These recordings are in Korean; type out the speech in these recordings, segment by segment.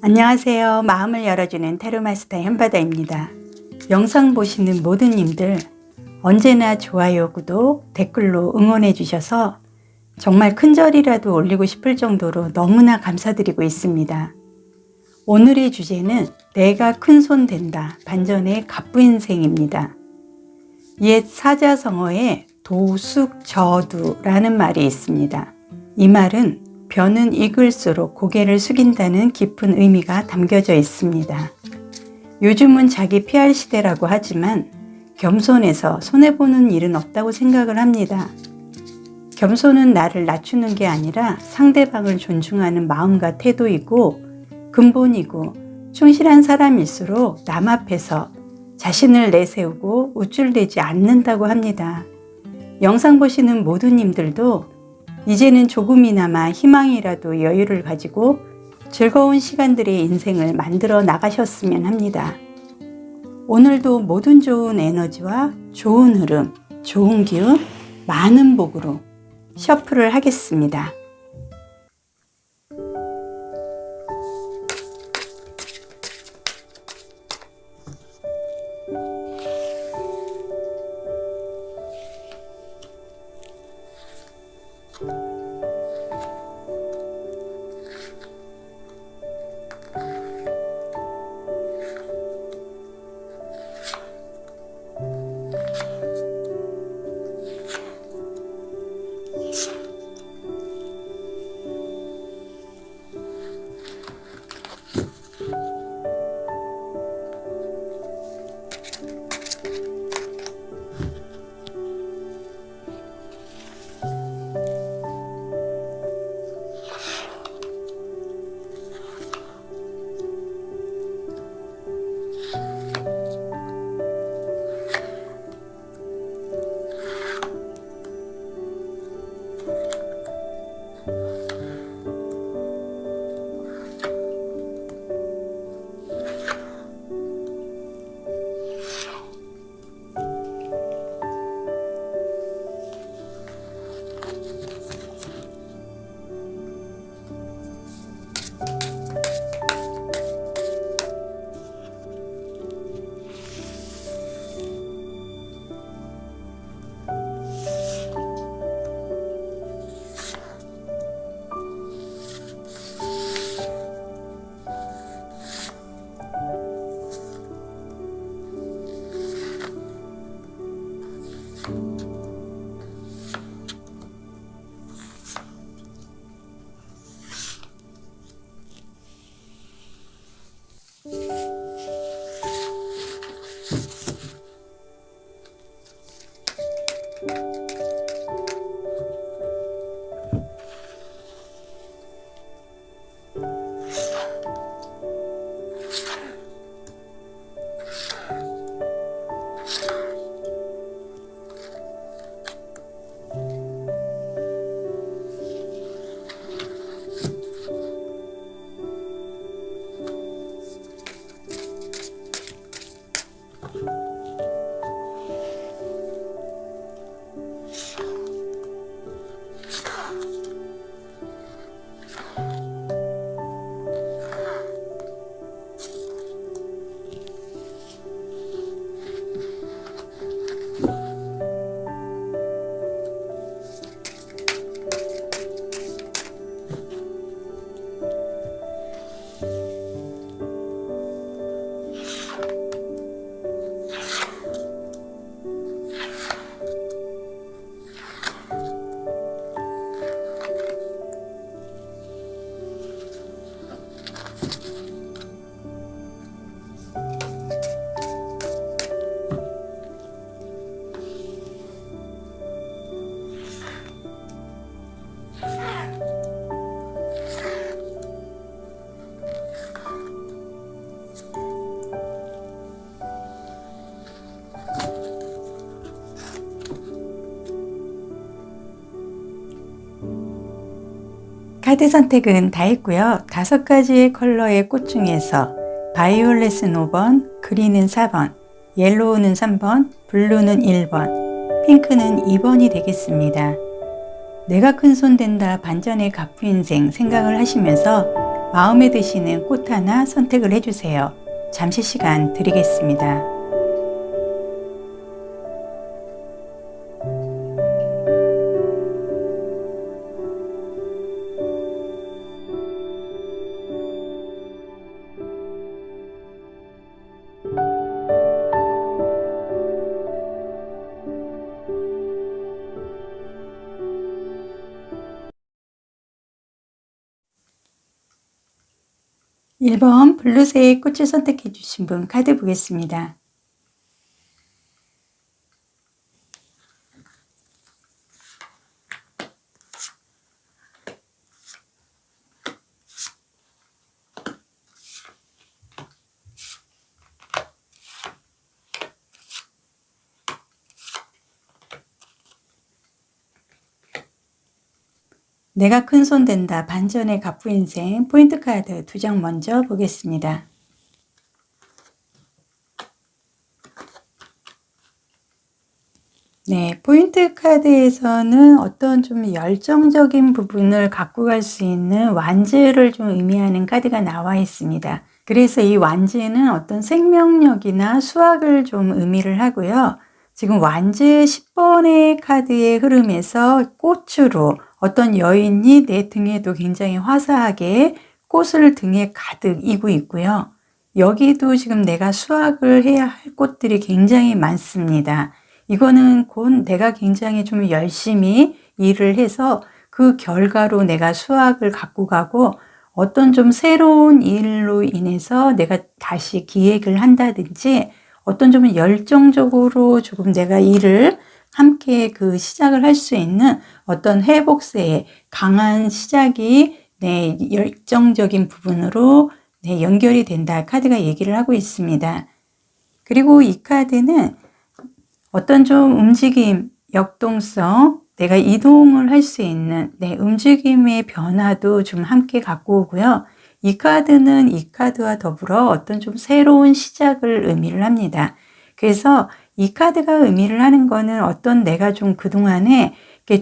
안녕하세요. 마음을 열어주는 타로마스터 현바다입니다. 영상 보시는 모든 님들 언제나 좋아요, 구독, 댓글로 응원해 주셔서 정말 큰 절이라도 올리고 싶을 정도로 너무나 감사드리고 있습니다. 오늘의 주제는 내가 큰손 된다 반전의 갑부인생입니다. 옛 사자성어에 도숙저두라는 말이 있습니다. 이 말은 벼는 익을수록 고개를 숙인다는 깊은 의미가 담겨져 있습니다. 요즘은 자기 PR 시대라고 하지만 겸손해서 손해보는 일은 없다고 생각을 합니다. 겸손은 나를 낮추는 게 아니라 상대방을 존중하는 마음과 태도이고 근본이고 충실한 사람일수록 남 앞에서 자신을 내세우고 우쭐대지 않는다고 합니다. 영상 보시는 모든 님들도 이제는 조금이나마 희망이라도 여유를 가지고 즐거운 시간들의 인생을 만들어 나가셨으면 합니다. 오늘도 모든 좋은 에너지와 좋은 흐름, 좋은 기운, 많은 복으로 셔플을 하겠습니다. 카드 선택은 다 했고요. 5가지의 컬러의 꽃 중에서 바이올렛은 5번, 그린은 4번, 옐로우는 3번, 블루는 1번, 핑크는 2번이 되겠습니다. 내가 큰손 된다 반전의 갑부인생 생각을 하시면서 마음에 드시는 꽃 하나 선택을 해주세요. 잠시 시간 드리겠습니다. 일 번 블루색 꽃을 선택해 주신 분 카드 보겠습니다. 내가 큰손 된다. 반전의 갑부 인생 포인트 카드 2장 먼저 보겠습니다. 네, 포인트 카드에서는 어떤 좀 열정적인 부분을 갖고 갈 수 있는 완즈를 좀 의미하는 카드가 나와 있습니다. 그래서 이 완즈는 어떤 생명력이나 수확을 좀 의미를 하고요. 지금 완즈 10번의 카드의 흐름에서 꽃으로 어떤 여인이 내 등에도 굉장히 화사하게 꽃을 등에 가득 이고 있고요. 여기도 지금 내가 수확을 해야 할 꽃들이 굉장히 많습니다. 이거는 곧 내가 굉장히 좀 열심히 일을 해서 그 결과로 내가 수확을 갖고 가고 어떤 좀 새로운 일로 인해서 내가 다시 기획을 한다든지 어떤 좀 열정적으로 조금 내가 일을 함께 그 시작을 할 수 있는 어떤 회복세의 강한 시작이 내 열정적인 부분으로 연결이 된다. 카드가 얘기를 하고 있습니다. 그리고 이 카드는 어떤 좀 움직임, 역동성, 내가 이동을 할 수 있는 내 움직임의 변화도 좀 함께 갖고 오고요. 이 카드는 이 카드와 더불어 어떤 좀 새로운 시작을 의미를 합니다. 그래서 이 카드가 의미를 하는 거는 어떤 내가 좀 그동안에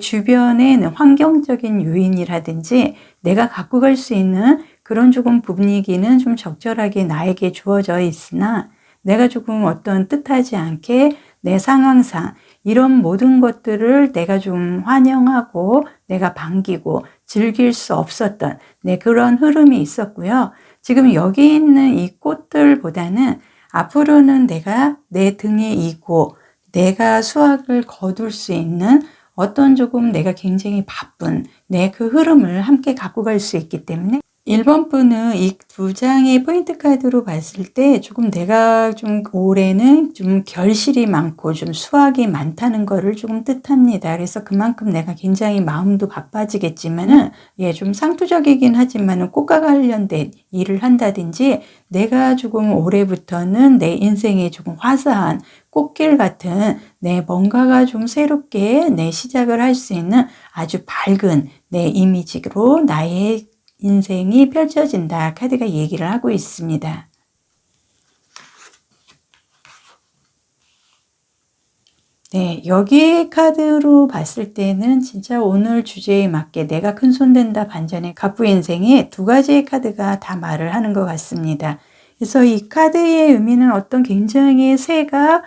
주변에 환경적인 요인이라든지 내가 갖고 갈 수 있는 그런 조금 분위기는 좀 적절하게 나에게 주어져 있으나 내가 조금 어떤 뜻하지 않게 내 상황상 이런 모든 것들을 내가 좀 환영하고 내가 반기고 즐길 수 없었던 그런 흐름이 있었고요. 지금 여기 있는 이 꽃들보다는 앞으로는 내가 내 등에 이고 내가 수확을 거둘 수 있는 어떤 조금 내가 굉장히 바쁜 그 흐름을 함께 갖고 갈 수 있기 때문에 1번 분은 이 2장의 포인트 카드로 봤을 때 조금 내가 좀 올해는 좀 결실이 많고 좀 수확이 많다는 거를 조금 뜻합니다. 그래서 그만큼 내가 굉장히 마음도 바빠지겠지만은 좀 상투적이긴 하지만은 꽃과 관련된 일을 한다든지 내가 조금 올해부터는 내 인생에 조금 화사한 꽃길 같은 뭔가가 좀 새롭게 시작을 할 수 있는 아주 밝은 이미지로 나의 인생이 펼쳐진다. 카드가 얘기를 하고 있습니다. 여기 카드로 봤을 때는 진짜 오늘 주제에 맞게 내가 큰손 된다 반전의 갑부 인생에 2가지의 카드가 다 말을 하는 것 같습니다. 그래서 이 카드의 의미는 어떤 굉장히 새가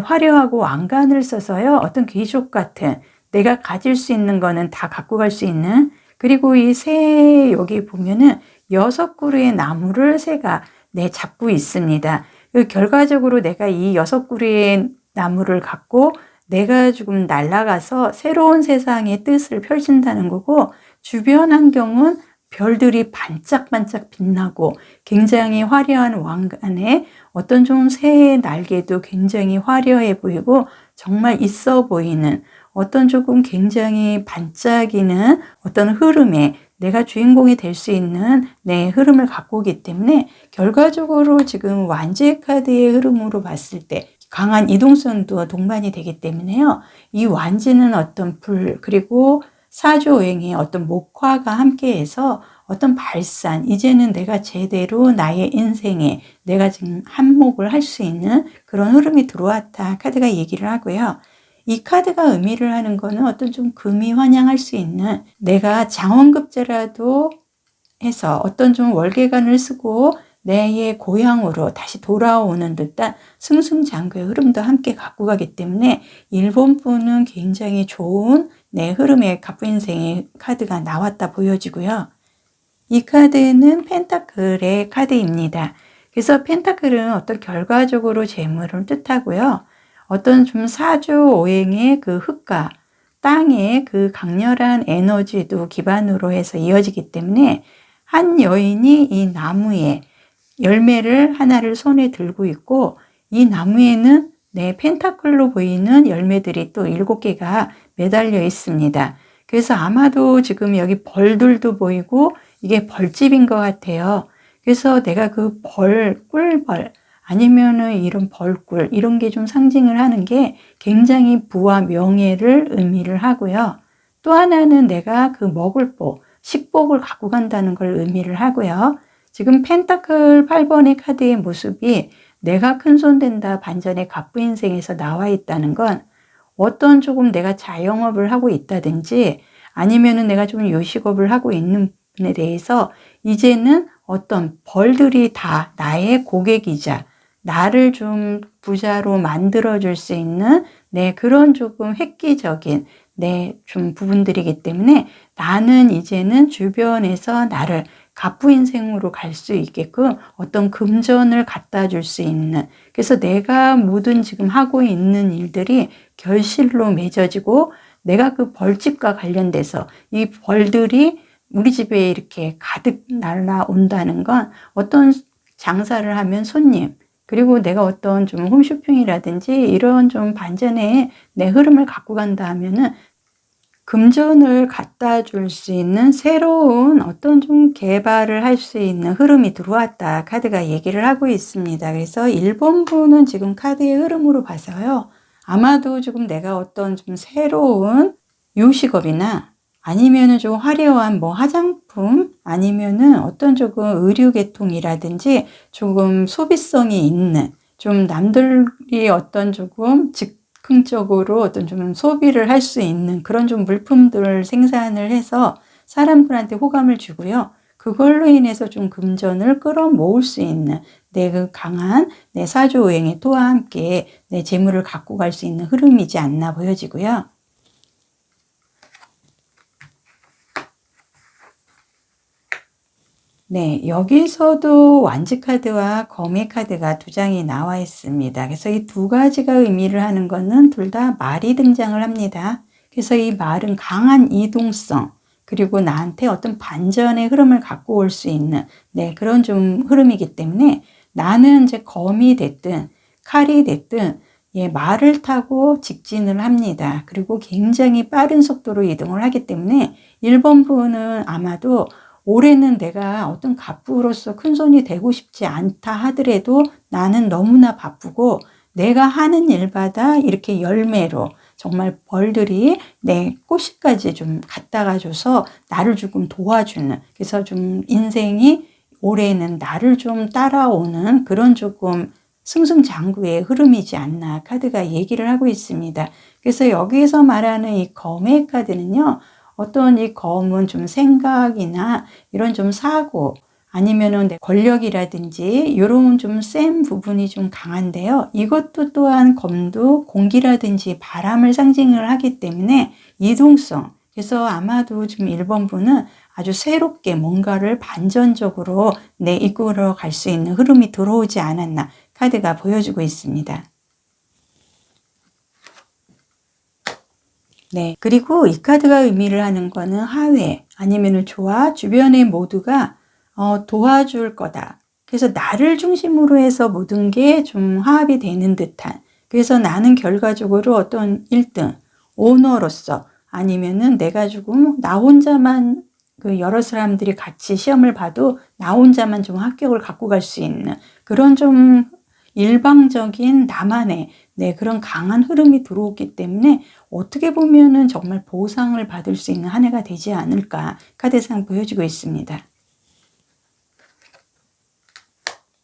화려하고 왕관을 써서요. 어떤 귀족 같은 내가 가질 수 있는 거는 다 갖고 갈 수 있는 그리고 이 새 여기 보면은 6그루의 나무를 새가 잡고 있습니다. 결과적으로 내가 이 6그루의 나무를 갖고 내가 조금 날아가서 새로운 세상의 뜻을 펼친다는 거고 주변 환경은 별들이 반짝반짝 빛나고 굉장히 화려한 왕관에 어떤 좀 새의 날개도 굉장히 화려해 보이고 정말 있어 보이는 어떤 조금 굉장히 반짝이는 어떤 흐름에 내가 주인공이 될 수 있는 흐름을 갖고 오기 때문에 결과적으로 지금 완제 카드의 흐름으로 봤을 때 강한 이동성도 동반이 되기 때문에요. 이 완지는 어떤 불 그리고 사조오행의 어떤 목화가 함께해서 어떤 발산 이제는 내가 제대로 나의 인생에 내가 지금 한몫을 할 수 있는 그런 흐름이 들어왔다 카드가 얘기를 하고요. 이 카드가 의미를 하는 거는 어떤 좀 금이 환영할 수 있는 내가 장원급제라도 해서 어떤 좀 월계관을 쓰고 내의 고향으로 다시 돌아오는 듯한 승승장구의 흐름도 함께 갖고 가기 때문에 일본 분은 굉장히 좋은 내 흐름의 갑부인생의 카드가 나왔다 보여지고요. 이 카드는 펜타클의 카드입니다. 그래서 펜타클은 어떤 결과적으로 재물을 뜻하고요. 어떤 좀 사주오행의 그 흙과 땅의 그 강렬한 에너지도 기반으로 해서 이어지기 때문에 한 여인이 이 나무에 열매를 하나를 손에 들고 있고 이 나무에는 펜타클로 보이는 열매들이 또 7개가 매달려 있습니다. 그래서 아마도 지금 여기 벌들도 보이고 이게 벌집인 것 같아요. 그래서 내가 그 꿀벌 아니면은 이런 벌꿀 이런 게 좀 상징을 하는 게 굉장히 부와 명예를 의미를 하고요. 또 하나는 내가 그 먹을 식복을 갖고 간다는 걸 의미를 하고요. 지금 펜타클 8번의 카드의 모습이 내가 큰손 된다 반전의 갑부인생에서 나와 있다는 건 어떤 조금 내가 자영업을 하고 있다든지 아니면은 내가 좀 요식업을 하고 있는 분에 대해서 이제는 어떤 벌들이 다 나의 고객이자 나를 좀 부자로 만들어줄 수 있는 그런 조금 획기적인 좀 부분들이기 때문에 나는 이제는 주변에서 나를 갑부인생으로 갈 수 있게끔 어떤 금전을 갖다 줄 수 있는, 그래서 내가 모든 지금 하고 있는 일들이 결실로 맺어지고 내가 그 벌집과 관련돼서 이 벌들이 우리 집에 이렇게 가득 날아온다는 건 어떤 장사를 하면 손님, 그리고 내가 어떤 좀 홈쇼핑이라든지 이런 좀 반전의 내 흐름을 갖고 간다 하면은 금전을 갖다 줄 수 있는 새로운 어떤 좀 개발을 할 수 있는 흐름이 들어왔다. 카드가 얘기를 하고 있습니다. 그래서 일본 분은 지금 카드의 흐름으로 봐서요. 아마도 지금 내가 어떤 좀 새로운 요식업이나 아니면은 좀 화려한 화장품 아니면은 어떤 조금 의류계통이라든지 조금 소비성이 있는 좀 남들이 어떤 조금 즉흥적으로 어떤 좀 소비를 할 수 있는 그런 좀 물품들을 생산을 해서 사람들한테 호감을 주고요. 그걸로 인해서 좀 금전을 끌어모을 수 있는 그 강한 사주오행의 토와 함께 재물을 갖고 갈 수 있는 흐름이지 않나 보여지고요. 여기서도 완지 카드와 검의 카드가 2장이 나와 있습니다. 그래서 이 2가지가 의미를 하는 거는 둘 다 말이 등장을 합니다. 그래서 이 말은 강한 이동성, 그리고 나한테 어떤 반전의 흐름을 갖고 올 수 있는 그런 좀 흐름이기 때문에 나는 이제 검이 됐든 칼이 됐든 말을 타고 직진을 합니다. 그리고 굉장히 빠른 속도로 이동을 하기 때문에 일본 분은 아마도 올해는 내가 어떤 갑부로서 큰손이 되고 싶지 않다 하더라도 나는 너무나 바쁘고 내가 하는 일마다 이렇게 열매로 정말 벌들이 내 꽃까지 좀 갖다가 줘서 나를 조금 도와주는, 그래서 좀 인생이 올해는 나를 좀 따라오는 그런 조금 승승장구의 흐름이지 않나 카드가 얘기를 하고 있습니다. 그래서 여기에서 말하는 이 검의 카드는요, 어떤 이 검은 좀 생각이나 이런 좀 사고 아니면은 권력이라든지 이런 좀 센 부분이 좀 강한데요. 이것도 또한 검도 공기라든지 바람을 상징을 하기 때문에 이동성. 그래서 아마도 지금 일본 분은 아주 새롭게 뭔가를 반전적으로 이끌어 갈 수 있는 흐름이 들어오지 않았나 카드가 보여주고 있습니다. 그리고 이 카드가 의미를 하는 거는 하회 아니면 조화, 주변의 모두가 도와줄 거다. 그래서 나를 중심으로 해서 모든 게 좀 화합이 되는 듯한, 그래서 나는 결과적으로 어떤 1등, 오너로서 아니면은 내가 조금 나 혼자만 여러 사람들이 같이 시험을 봐도 나 혼자만 좀 합격을 갖고 갈 수 있는 그런 좀 일방적인 나만의 그런 강한 흐름이 들어오기 때문에 어떻게 보면은 정말 보상을 받을 수 있는 한 해가 되지 않을까 카드상 보여주고 있습니다.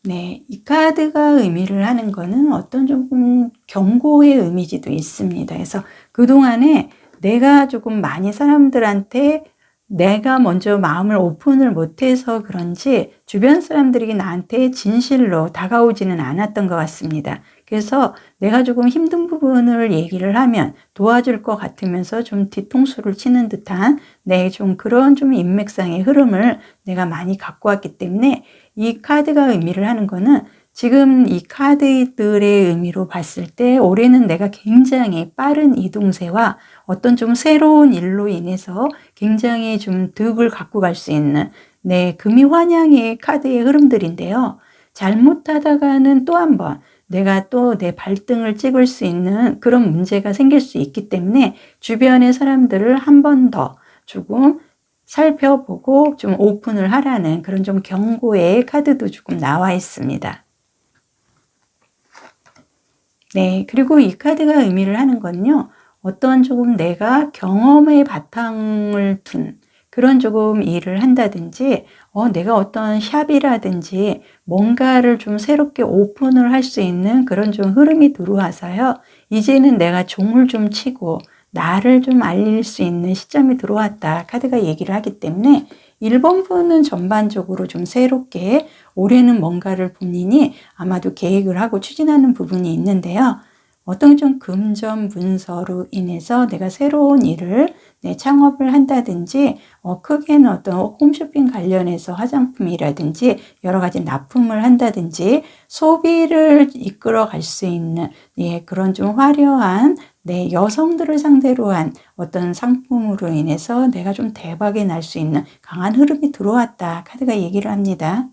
이 카드가 의미를 하는 거는 어떤 조금 경고의 의미지도 있습니다. 그래서 그동안에 내가 조금 많이 사람들한테 내가 먼저 마음을 오픈을 못해서 그런지 주변 사람들이 나한테 진실로 다가오지는 않았던 것 같습니다. 그래서 내가 조금 힘든 부분을 얘기를 하면 도와줄 것 같으면서 좀 뒤통수를 치는 듯한 좀 그런 좀 인맥상의 흐름을 내가 많이 갖고 왔기 때문에 이 카드가 의미를 하는 거는 지금 이 카드들의 의미로 봤을 때 올해는 내가 굉장히 빠른 이동세와 어떤 좀 새로운 일로 인해서 굉장히 좀 득을 갖고 갈 수 있는 금이환영의 카드의 흐름들인데요. 잘못하다가는 또 한 번 내가 또 내 발등을 찍을 수 있는 그런 문제가 생길 수 있기 때문에 주변의 사람들을 한 번 더 조금 살펴보고 좀 오픈을 하라는 그런 좀 경고의 카드도 조금 나와 있습니다. 그리고 이 카드가 의미를 하는 건요. 어떤 조금 내가 경험의 바탕을 둔 그런 조금 일을 한다든지 내가 어떤 샵이라든지 뭔가를 좀 새롭게 오픈을 할 수 있는 그런 좀 흐름이 들어와서요. 이제는 내가 종을 좀 치고 나를 좀 알릴 수 있는 시점이 들어왔다. 카드가 얘기를 하기 때문에 1번 분은 전반적으로 좀 새롭게 올해는 뭔가를 본인이 아마도 계획을 하고 추진하는 부분이 있는데요. 어떤 좀 금전 문서로 인해서 내가 새로운 일을 창업을 한다든지 크게는 어떤 홈쇼핑 관련해서 화장품이라든지 여러 가지 납품을 한다든지 소비를 이끌어 갈 수 있는 그런 좀 화려한 여성들을 상대로 한 어떤 상품으로 인해서 내가 좀 대박이 날 수 있는 강한 흐름이 들어왔다. 카드가 얘기를 합니다.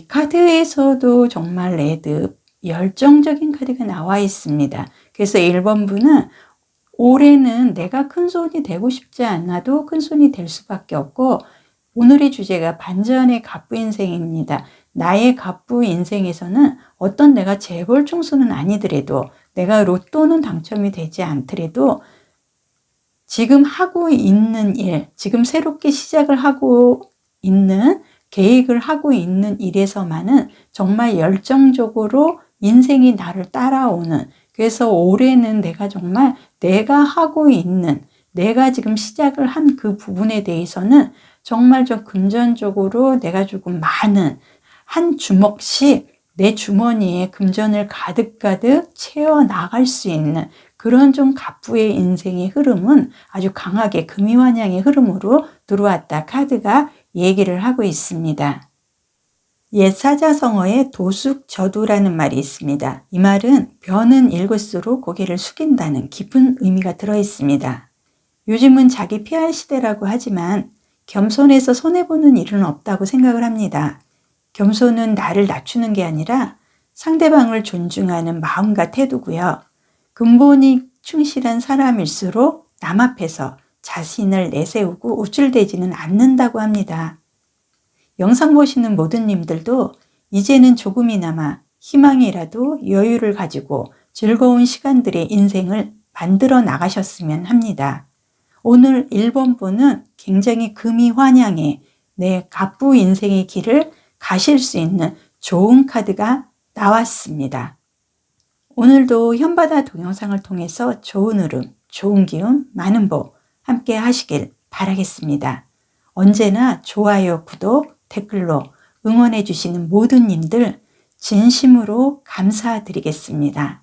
카드에서도 정말 레드, 열정적인 카드가 나와 있습니다. 그래서 1번 분은 올해는 내가 큰손이 되고 싶지 않아도 큰손이 될 수밖에 없고 오늘의 주제가 반전의 갑부 인생입니다. 나의 갑부 인생에서는 어떤 내가 재벌 총수는 아니더라도 내가 로또는 당첨이 되지 않더라도 지금 하고 있는 일, 지금 새롭게 시작을 하고 있는 계획을 하고 있는 일에서만은 정말 열정적으로 인생이 나를 따라오는 그래서 올해는 내가 정말 내가 하고 있는 내가 지금 시작을 한 그 부분에 대해서는 정말 좀 금전적으로 내가 조금 많은 한 주먹씩 내 주머니에 금전을 가득가득 채워 나갈 수 있는 그런 좀 갑부의 인생의 흐름은 아주 강하게 금이환영의 흐름으로 들어왔다. 카드가 얘기를 하고 있습니다. 옛 사자성어에 도숙저두라는 말이 있습니다. 이 말은 벼는 읽을수록 고개를 숙인다는 깊은 의미가 들어 있습니다. 요즘은 자기 PR 시대라고 하지만 겸손해서 손해보는 일은 없다고 생각을 합니다. 겸손은 나를 낮추는 게 아니라 상대방을 존중하는 마음과 태도고요. 근본이 충실한 사람일수록 남 앞에서 자신을 내세우고 우쭐대지는 않는다고 합니다. 영상 보시는 모든 님들도 이제는 조금이나마 희망이라도 여유를 가지고 즐거운 시간들의 인생을 만들어 나가셨으면 합니다. 오늘 1번 분은 굉장히 금이환영의 내 갑부 인생의 길을 가실 수 있는 좋은 카드가 나왔습니다. 오늘도 현바다 동영상을 통해서 좋은 흐름, 좋은 기운, 많은 복 함께 하시길 바라겠습니다. 언제나 좋아요, 구독, 댓글로 응원해 주시는 모든 님들 진심으로 감사드리겠습니다.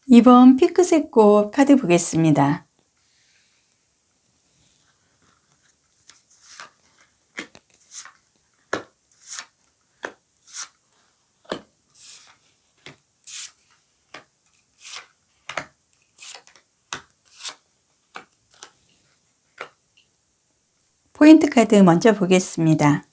이번 핑크색 꽃 카드 보겠습니다. 포인트 카드 먼저 보겠습니다.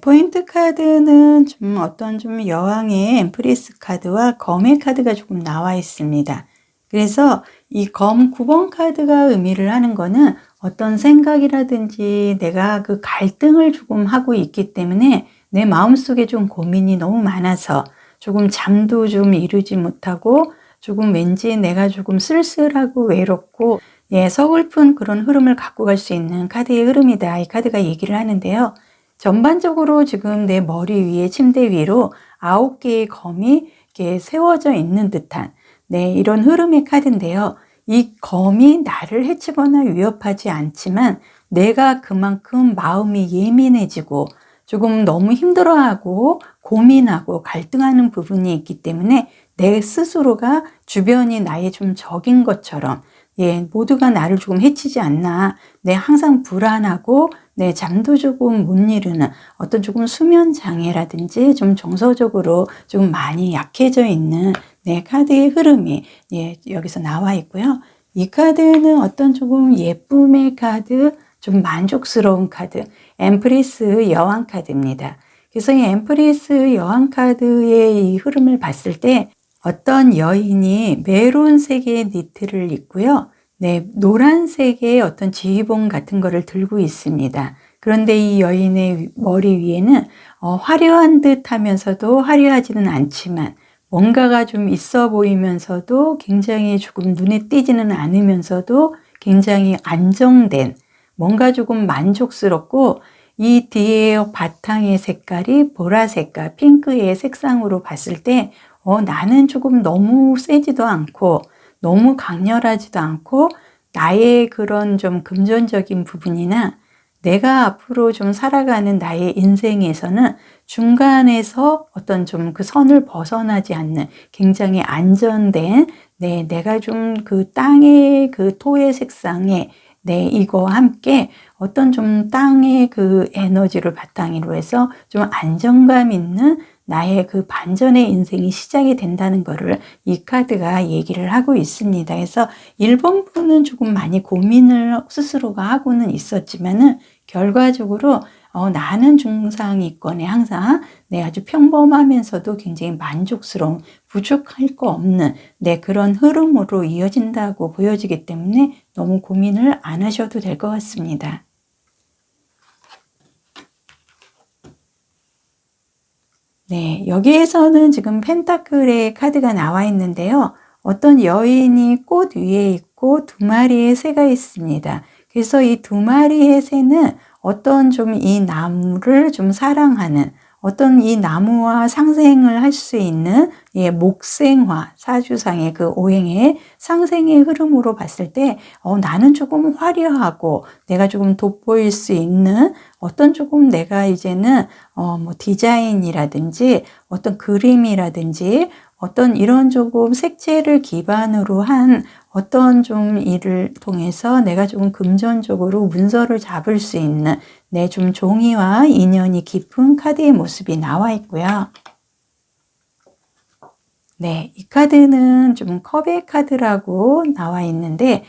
포인트 카드는 좀 어떤 좀 여왕의 엠프리스 카드와 검의 카드가 조금 나와 있습니다. 그래서 이 검 9번 카드가 의미를 하는 거는 어떤 생각이라든지 내가 그 갈등을 조금 하고 있기 때문에 내 마음속에 좀 고민이 너무 많아서 조금 잠도 좀 이루지 못하고 조금 왠지 내가 조금 쓸쓸하고 외롭고 예, 서글픈 그런 흐름을 갖고 갈 수 있는 카드의 흐름이다. 이 카드가 얘기를 하는데요. 전반적으로 지금 내 머리 위에 침대 위로 9개의 검이 이렇게 세워져 있는 듯한 네, 이런 흐름의 카드인데요. 이 검이 나를 해치거나 위협하지 않지만 내가 그만큼 마음이 예민해지고 조금 너무 힘들어하고 고민하고 갈등하는 부분이 있기 때문에 내 스스로가 주변이 나의 좀 적인 것처럼 예, 모두가 나를 조금 해치지 않나. 내 항상 불안하고 내 잠도 조금 못 이루는 어떤 조금 수면 장애라든지 좀 정서적으로 조금 많이 약해져 있는 내 카드의 흐름이 예, 여기서 나와 있고요. 이 카드는 어떤 조금 예쁨의 카드, 좀 만족스러운 카드, 엠프리스 여왕 카드입니다. 그래서 이 엠프리스 여왕 카드의 이 흐름을 봤을 때 어떤 여인이 메론색의 니트를 입고요. 네, 노란색의 어떤 지휘봉 같은 거를 들고 있습니다. 그런데 이 여인의 머리 위에는 화려한 듯 하면서도 화려하지는 않지만 뭔가가 좀 있어 보이면서도 굉장히 조금 눈에 띄지는 않으면서도 굉장히 안정된 뭔가 조금 만족스럽고 이 뒤에 바탕의 색깔이 보라색과 핑크의 색상으로 봤을 때 나는 조금 너무 세지도 않고 너무 강렬하지도 않고 나의 그런 좀 금전적인 부분이나 내가 앞으로 좀 살아가는 나의 인생에서는 중간에서 어떤 좀 그 선을 벗어나지 않는 굉장히 안전된 내가 좀 그 땅의 그 토의 색상에 이거와 함께 어떤 좀 땅의 그 에너지를 바탕으로 해서 좀 안정감 있는 나의 그 반전의 인생이 시작이 된다는 것을 이 카드가 얘기를 하고 있습니다. 그래서 1번 분은 조금 많이 고민을 스스로가 하고는 있었지만은 결과적으로 나는 중상위권에 항상 아주 평범하면서도 굉장히 만족스러운 부족할 거 없는 그런 흐름으로 이어진다고 보여지기 때문에 너무 고민을 안 하셔도 될 것 같습니다. 네, 여기에서는 지금 펜타클의 카드가 나와 있는데요. 어떤 여인이 꽃 위에 있고 두 마리의 새가 있습니다. 그래서 이 두 마리의 새는 어떤 좀 이 나무를 좀 사랑하는 어떤 이 나무와 상생을 할 수 있는 목생화, 사주상의 그 오행의 상생의 흐름으로 봤을 때 나는 조금 화려하고 내가 조금 돋보일 수 있는 어떤 조금 내가 이제는 뭐 디자인이라든지 어떤 그림이라든지 어떤 이런 조금 색채를 기반으로 한 어떤 좀 일을 통해서 내가 조금 금전적으로 문서를 잡을 수 있는 좀 종이와 인연이 깊은 카드의 모습이 나와 있고요. 네, 이 카드는 좀 컵의 카드라고 나와 있는데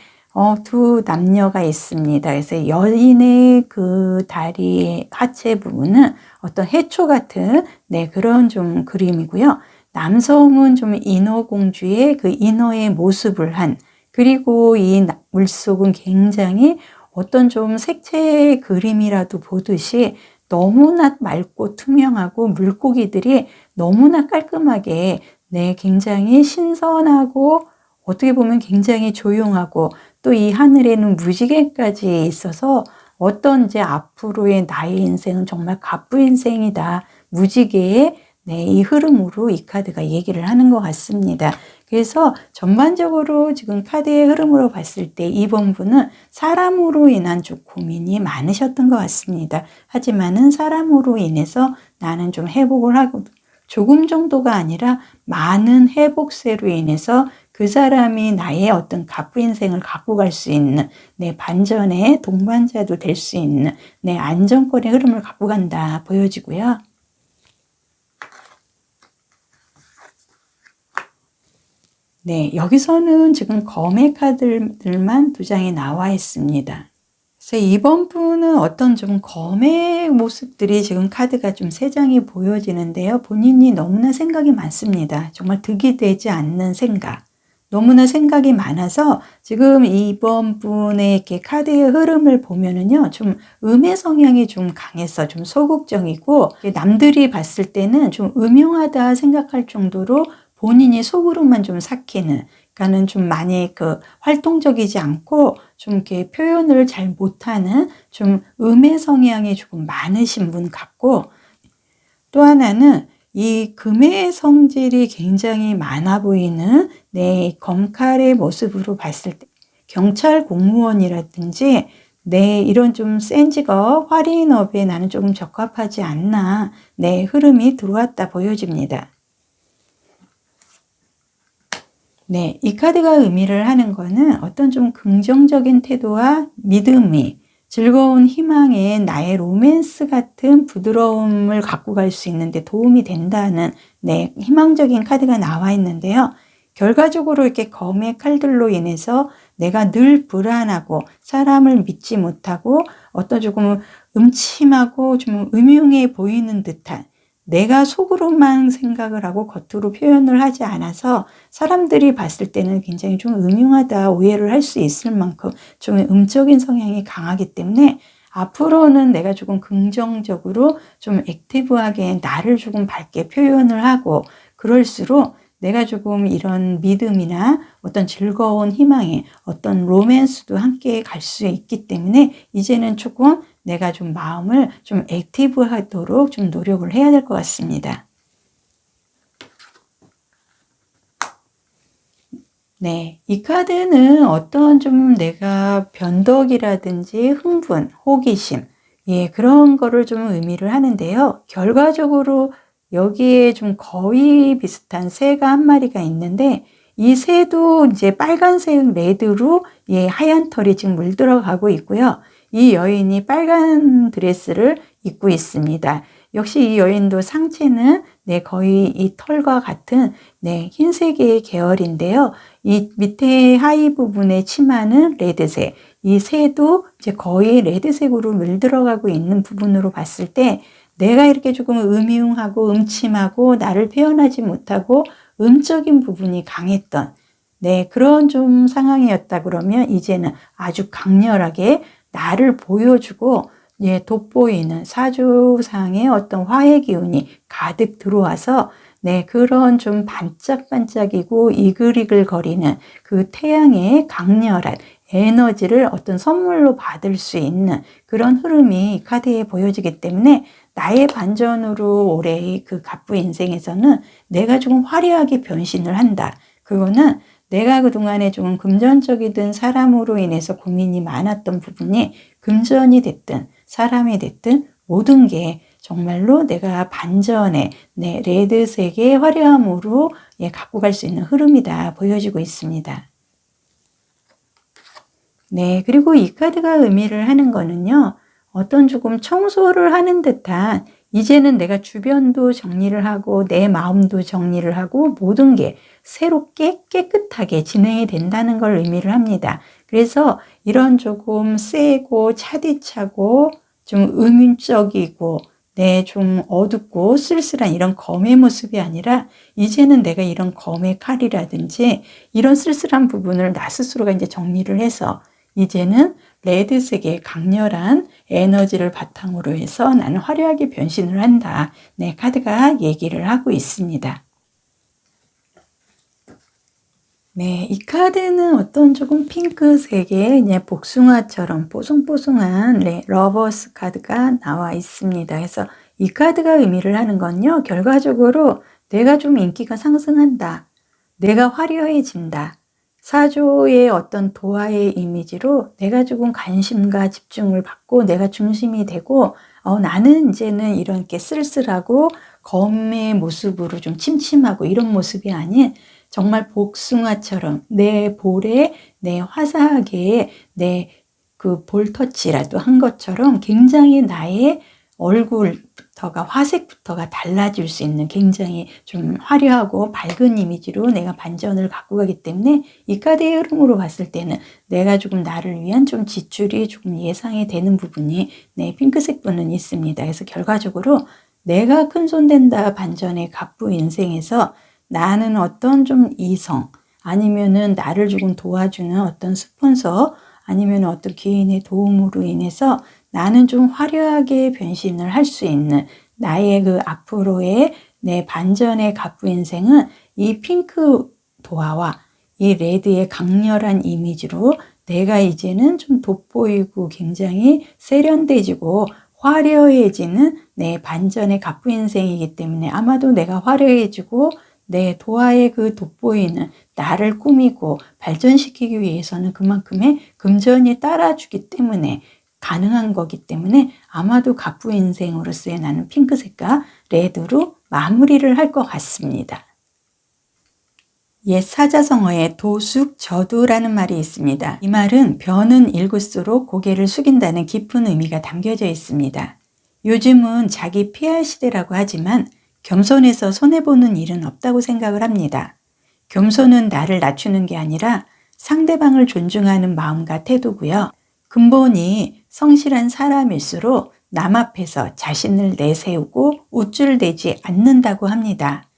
두 남녀가 있습니다. 그래서 여인의 그 다리 하체 부분은 어떤 해초 같은 그런 좀 그림이고요. 남성은 좀 인어공주의 그 인어의 모습을 한 그리고 이 물속은 굉장히 어떤 좀 색채의 그림이라도 보듯이 너무나 맑고 투명하고 물고기들이 너무나 깔끔하게 굉장히 신선하고 어떻게 보면 굉장히 조용하고 또 이 하늘에는 무지개까지 있어서 어떤 이제 앞으로의 나의 인생은 정말 갑부 인생이다. 무지개의 이 흐름으로 이 카드가 얘기를 하는 것 같습니다. 그래서 전반적으로 지금 카드의 흐름으로 봤을 때 이번 분은 사람으로 인한 좀 고민이 많으셨던 것 같습니다. 하지만은 사람으로 인해서 나는 좀 회복을 하고 조금 정도가 아니라 많은 회복세로 인해서 그 사람이 나의 어떤 갑부 인생을 갖고 갈 수 있는 반전의 동반자도 될 수 있는 안정권의 흐름을 갖고 간다 보여지고요. 여기서는 지금 검의 카드들만 두 장이 나와 있습니다. 그래서 이번 분은 어떤 좀 검의 모습들이 지금 카드가 좀 세 장이 보여지는데요. 본인이 너무나 생각이 많습니다. 정말 득이 되지 않는 생각. 너무나 생각이 많아서 지금 이번 분의 이렇게 카드의 흐름을 보면은요, 좀 음의 성향이 좀 강해서 좀 소극적이고 남들이 봤을 때는 좀 음흉하다 생각할 정도로 본인이 속으로만 좀 삭히는, 그러니까는 좀 많이 그 활동적이지 않고 좀 이렇게 표현을 잘 못하는 좀 음의 성향이 조금 많으신 분 같고, 또 하나는 이 금의 성질이 굉장히 많아 보이는 검칼의 모습으로 봤을 때 경찰 공무원이라든지 이런 좀 센 직업, 화려인업에 나는 조금 적합하지 않나 흐름이 들어왔다 보여집니다. 이 카드가 의미를 하는 거는 어떤 좀 긍정적인 태도와 믿음이 즐거운 희망에 나의 로맨스 같은 부드러움을 갖고 갈 수 있는데 도움이 된다는 희망적인 카드가 나와 있는데요. 결과적으로 이렇게 검의 칼들로 인해서 내가 늘 불안하고 사람을 믿지 못하고 어떤 조금 음침하고 좀 음흉해 보이는 듯한, 내가 속으로만 생각을 하고 겉으로 표현을 하지 않아서 사람들이 봤을 때는 굉장히 좀 음흉하다 오해를 할 수 있을 만큼 좀 음적인 성향이 강하기 때문에 앞으로는 내가 조금 긍정적으로 좀 액티브하게 나를 조금 밝게 표현을 하고, 그럴수록 내가 조금 이런 믿음이나 어떤 즐거운 희망에 어떤 로맨스도 함께 갈 수 있기 때문에 이제는 조금 내가 좀 마음을 좀 액티브하도록 좀 노력을 해야 될 것 같습니다. 이 카드는 어떤 좀 내가 변덕이라든지 흥분, 호기심, 그런 거를 좀 의미를 하는데요. 결과적으로 여기에 좀 거의 비슷한 새가 한 마리가 있는데, 이 새도 이제 빨간색 레드로 하얀 털이 지금 물들어가고 있고요. 이 여인이 빨간 드레스를 입고 있습니다. 역시 이 여인도 상체는 거의 이 털과 같은 흰색의 계열인데요. 이 밑에 하의 부분의 치마는 레드색, 이 새도 이제 거의 레드색으로 물들어가고 있는 부분으로 봤을 때 내가 이렇게 조금 음흉하고 음침하고 나를 표현하지 못하고 음적인 부분이 강했던 그런 좀 상황이었다 그러면 이제는 아주 강렬하게 나를 보여주고 돋보이는 사주상의 어떤 화해 기운이 가득 들어와서 그런 좀 반짝반짝이고 이글이글거리는 그 태양의 강렬한 에너지를 어떤 선물로 받을 수 있는 그런 흐름이 카드에 보여지기 때문에 나의 반전으로 올해의 그 갑부 인생에서는 내가 조금 화려하게 변신을 한다. 그거는 내가 그동안에 조금 금전적이든 사람으로 인해서 고민이 많았던 부분이 금전이 됐든 사람이 됐든 모든 게 정말로 내가 반전의 레드색의 화려함으로 갖고 갈 수 있는 흐름이다 보여지고 있습니다. 그리고 이 카드가 의미를 하는 거는요. 어떤 조금 청소를 하는 듯한, 이제는 내가 주변도 정리를 하고 내 마음도 정리를 하고 모든 게 새롭게 깨끗하게 진행이 된다는 걸 의미를 합니다. 그래서 이런 조금 세고 차디차고 좀 음흉적이고 좀 어둡고 쓸쓸한 이런 검의 모습이 아니라 이제는 내가 이런 검의 칼이라든지 이런 쓸쓸한 부분을 나 스스로가 이제 정리를 해서 이제는 레드색의 강렬한 에너지를 바탕으로 해서 나는 화려하게 변신을 한다. 카드가 얘기를 하고 있습니다. 이 카드는 어떤 조금 핑크색의 복숭아처럼 뽀송뽀송한 러버스 카드가 나와 있습니다. 그래서 이 카드가 의미를 하는 건요. 결과적으로 내가 좀 인기가 상승한다. 내가 화려해진다. 사조의 어떤 도화의 이미지로 내가 조금 관심과 집중을 받고 내가 중심이 되고 나는 이제는 이렇게 쓸쓸하고 검의 모습으로 좀 침침하고 이런 모습이 아닌 정말 복숭아처럼 내 볼에 화사하게 그 볼터치라도 한 것처럼 굉장히 나의 얼굴부터가 화색부터가 달라질 수 있는 굉장히 좀 화려하고 밝은 이미지로 내가 반전을 갖고 가기 때문에 이 카드의 흐름으로 봤을 때는 내가 조금 나를 위한 좀 지출이 조금 예상이 되는 부분이 핑크색 부분은 있습니다. 그래서 결과적으로 내가 큰손된다 반전의 갑부 인생에서 나는 어떤 좀 이성 아니면은 나를 조금 도와주는 어떤 스폰서 아니면 어떤 기인의 도움으로 인해서 나는 좀 화려하게 변신을 할 수 있는 나의 그 앞으로의 내 반전의 갑부 인생은 이 핑크 도화와 이 레드의 강렬한 이미지로 내가 이제는 좀 돋보이고 굉장히 세련돼지고 화려해지는 내 반전의 갑부 인생이기 때문에 아마도 내가 화려해지고 내 도화의 그 돋보이는 나를 꾸미고 발전시키기 위해서는 그만큼의 금전이 따라주기 때문에 가능한 거기 때문에 아마도 갑부 인생으로서의 나는 핑크색과 레드로 마무리를 할 것 같습니다. 옛 사자성어에 도숙저두라는 말이 있습니다. 이 말은 벼는 일굴수록 고개를 숙인다는 깊은 의미가 담겨져 있습니다. 요즘은 자기 PR 시대라고 하지만 겸손해서 손해보는 일은 없다고 생각을 합니다. 겸손은 나를 낮추는 게 아니라 상대방을 존중하는 마음과 태도고요. 근본이 성실한 사람일수록 남 앞에서 자신을 내세우고 우쭐대지 않는다고 합니다.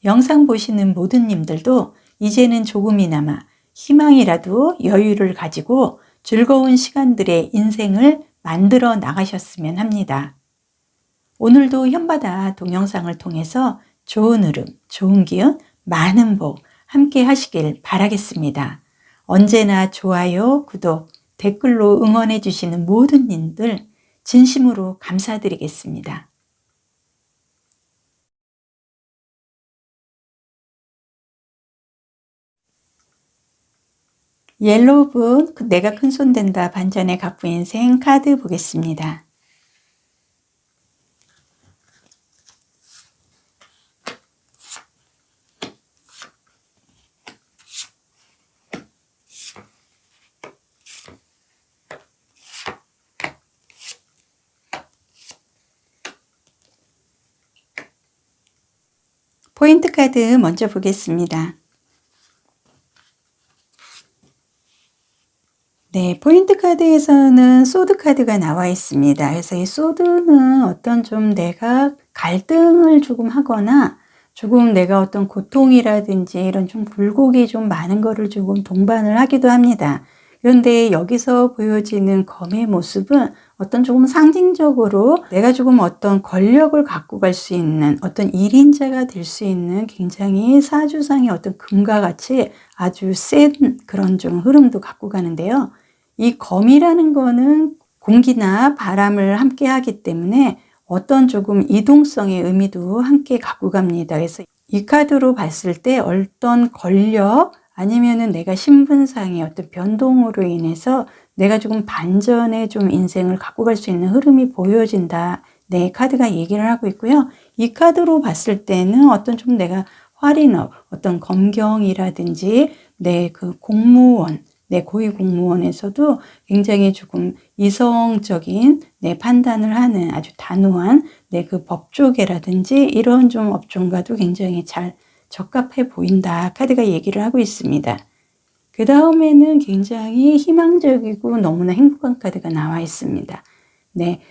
영상 보시는 모든 님들도 이제는 조금이나마 희망이라도 여유를 가지고 즐거운 시간들의 인생을 만들어 나가셨으면 합니다. 오늘도 현바다 동영상을 통해서 좋은 흐름, 좋은 기운, 많은 복 함께 하시길 바라겠습니다. 언제나 좋아요, 구독, 댓글로 응원해 주시는 모든 님들 진심으로 감사드리겠습니다. 옐로우분, 내가 큰손 된다 반전의 갑부 인생 카드 보겠습니다. 포인트 카드 먼저 보겠습니다. 네, 포인트 카드에서는 소드 카드가 나와 있습니다. 그래서 이 소드는 어떤 좀 내가 갈등을 조금 하거나 조금 내가 어떤 고통이라든지 이런 좀 굴곡이 좀 많은 거를 조금 동반을 하기도 합니다. 그런데 여기서 보여지는 검의 모습은 어떤 조금 상징적으로 내가 조금 어떤 권력을 갖고 갈 수 있는 어떤 일인자가 될 수 있는 굉장히 사주상의 어떤 금과 같이 아주 센 그런 좀 흐름도 갖고 가는데요. 이 검이라는 거는 공기나 바람을 함께 하기 때문에 어떤 조금 이동성의 의미도 함께 갖고 갑니다. 그래서 이 카드로 봤을 때 어떤 권력 아니면은 내가 신분상의 어떤 변동으로 인해서 내가 조금 반전의 좀 인생을 갖고 갈 수 있는 흐름이 보여진다. 네, 카드가 얘기를 하고 있고요. 이 카드로 봤을 때는 어떤 좀 내가 활인업, 어떤 검경이라든지 내 그 공무원, 내 고위 공무원에서도 굉장히 조금 이성적인 내 판단을 하는 아주 단호한 내 그 법조계라든지 이런 좀 업종과도 굉장히 잘 적합해 보인다. 카드가 얘기를 하고 있습니다. 그 다음에는 굉장히 희망적이고 너무나 행복한 카드가 나와 있습니다. 네,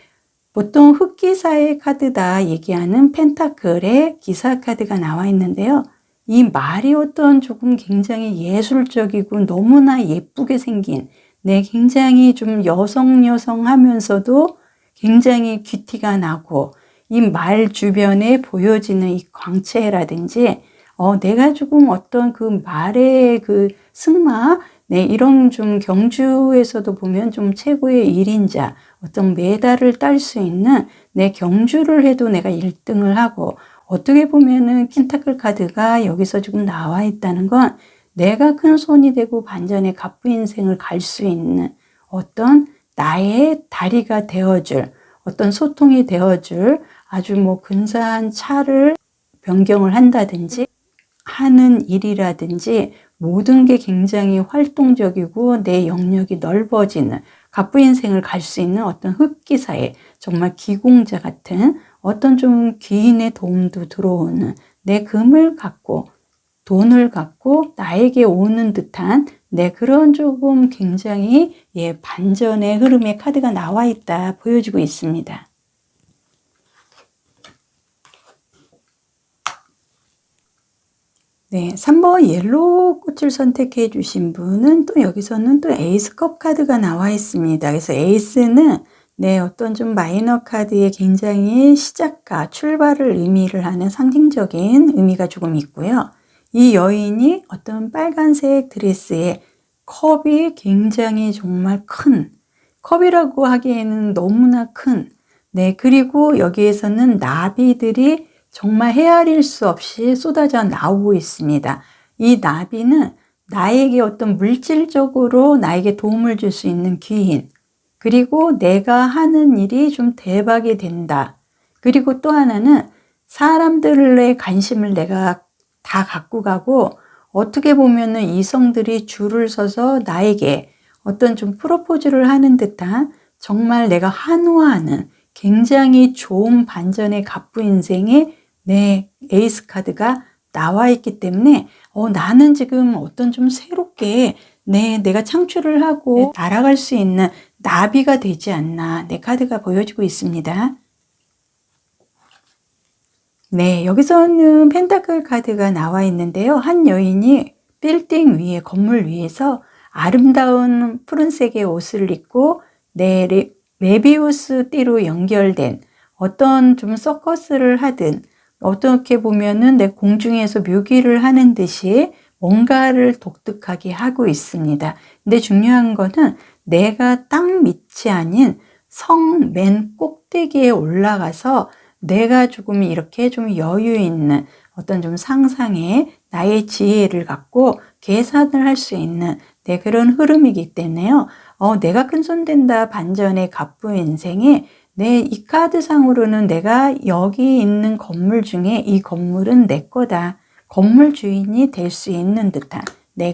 보통 흑기사의 카드다 얘기하는 펜타클의 기사 카드가 나와 있는데요. 이 말이 어떤 조금 굉장히 예술적이고 너무나 예쁘게 생긴 네, 굉장히 좀 여성 하면서도 굉장히 귀티가 나고 이 말 주변에 보여지는 이 광채라든지 내가 조금 어떤 그 말의 그 승마, 네, 이런 좀 경주에서도 보면 좀 최고의 1인자, 어떤 메달을 딸 수 있는 내 경주를 해도 내가 1등을 하고 어떻게 보면은 펜타클 카드가 여기서 조금 나와 있다는 건 내가 큰 손이 되고 반전의 갑부 인생을 갈 수 있는 어떤 나의 다리가 되어줄 어떤 소통이 되어줄 아주 뭐 근사한 차를 변경을 한다든지 하는 일이라든지 모든 게 굉장히 활동적이고 내 영역이 넓어지는 갑부 인생을 갈 수 있는 어떤 흑기사의 정말 기공자 같은 어떤 좀 귀인의 도움도 들어오는 내 금을 갖고 돈을 갖고 나에게 오는 듯한 내 그런 조금 굉장히 반전의 흐름의 카드가 나와 있다 보여지고 있습니다. 네, 3번 옐로우 꽃을 선택해 주신 분은 또 여기서는 또 에이스컵 카드가 나와 있습니다. 그래서 에이스는 네, 어떤 좀 마이너 카드의 굉장히 시작과 출발을 의미를 하는 상징적인 의미가 조금 있고요. 이 여인이 어떤 빨간색 드레스에 컵이 굉장히 정말 큰, 컵이라고 하기에는 너무나 큰, 네, 그리고 여기에서는 나비들이 정말 헤아릴 수 없이 쏟아져 나오고 있습니다. 이 나비는 나에게 어떤 물질적으로 나에게 도움을 줄 수 있는 귀인, 그리고 내가 하는 일이 좀 대박이 된다. 그리고 또 하나는 사람들의 관심을 내가 다 갖고 가고, 어떻게 보면은 이성들이 줄을 서서 나에게 어떤 좀 프로포즈를 하는 듯한, 정말 내가 환호하는 굉장히 좋은 반전의 갑부 인생에 내 에이스 카드가 나와 있기 때문에 나는 지금 어떤 좀 새롭게 내가 창출을 하고 날아갈 수 있는 나비가 되지 않나, 내 카드가 보여주고 있습니다. 네, 여기서는 펜타클 카드가 나와 있는데요. 한 여인이 빌딩 위에, 건물 위에서 아름다운 푸른색의 옷을 입고 메비우스 띠로 연결된 어떤 좀 서커스를 하든, 어떻게 보면은 내 공중에서 묘기를 하는 듯이 뭔가를 독특하게 하고 있습니다. 근데 중요한 거는 내가 땅 밑이 아닌 성 맨 꼭대기에 올라가서 내가 조금 이렇게 좀 여유 있는 어떤 좀 상상에 나의 지혜를 갖고 계산을 할 수 있는 그런 흐름이기 때문에요. 내가 큰손된다 반전의 갑부 인생에 이 카드상으로는 내가 여기 있는 건물 중에 이 건물은 내 거다. 건물 주인이 될 수 있는 듯한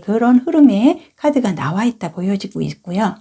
그런 흐름의 카드가 나와 있다 보여지고 있고요.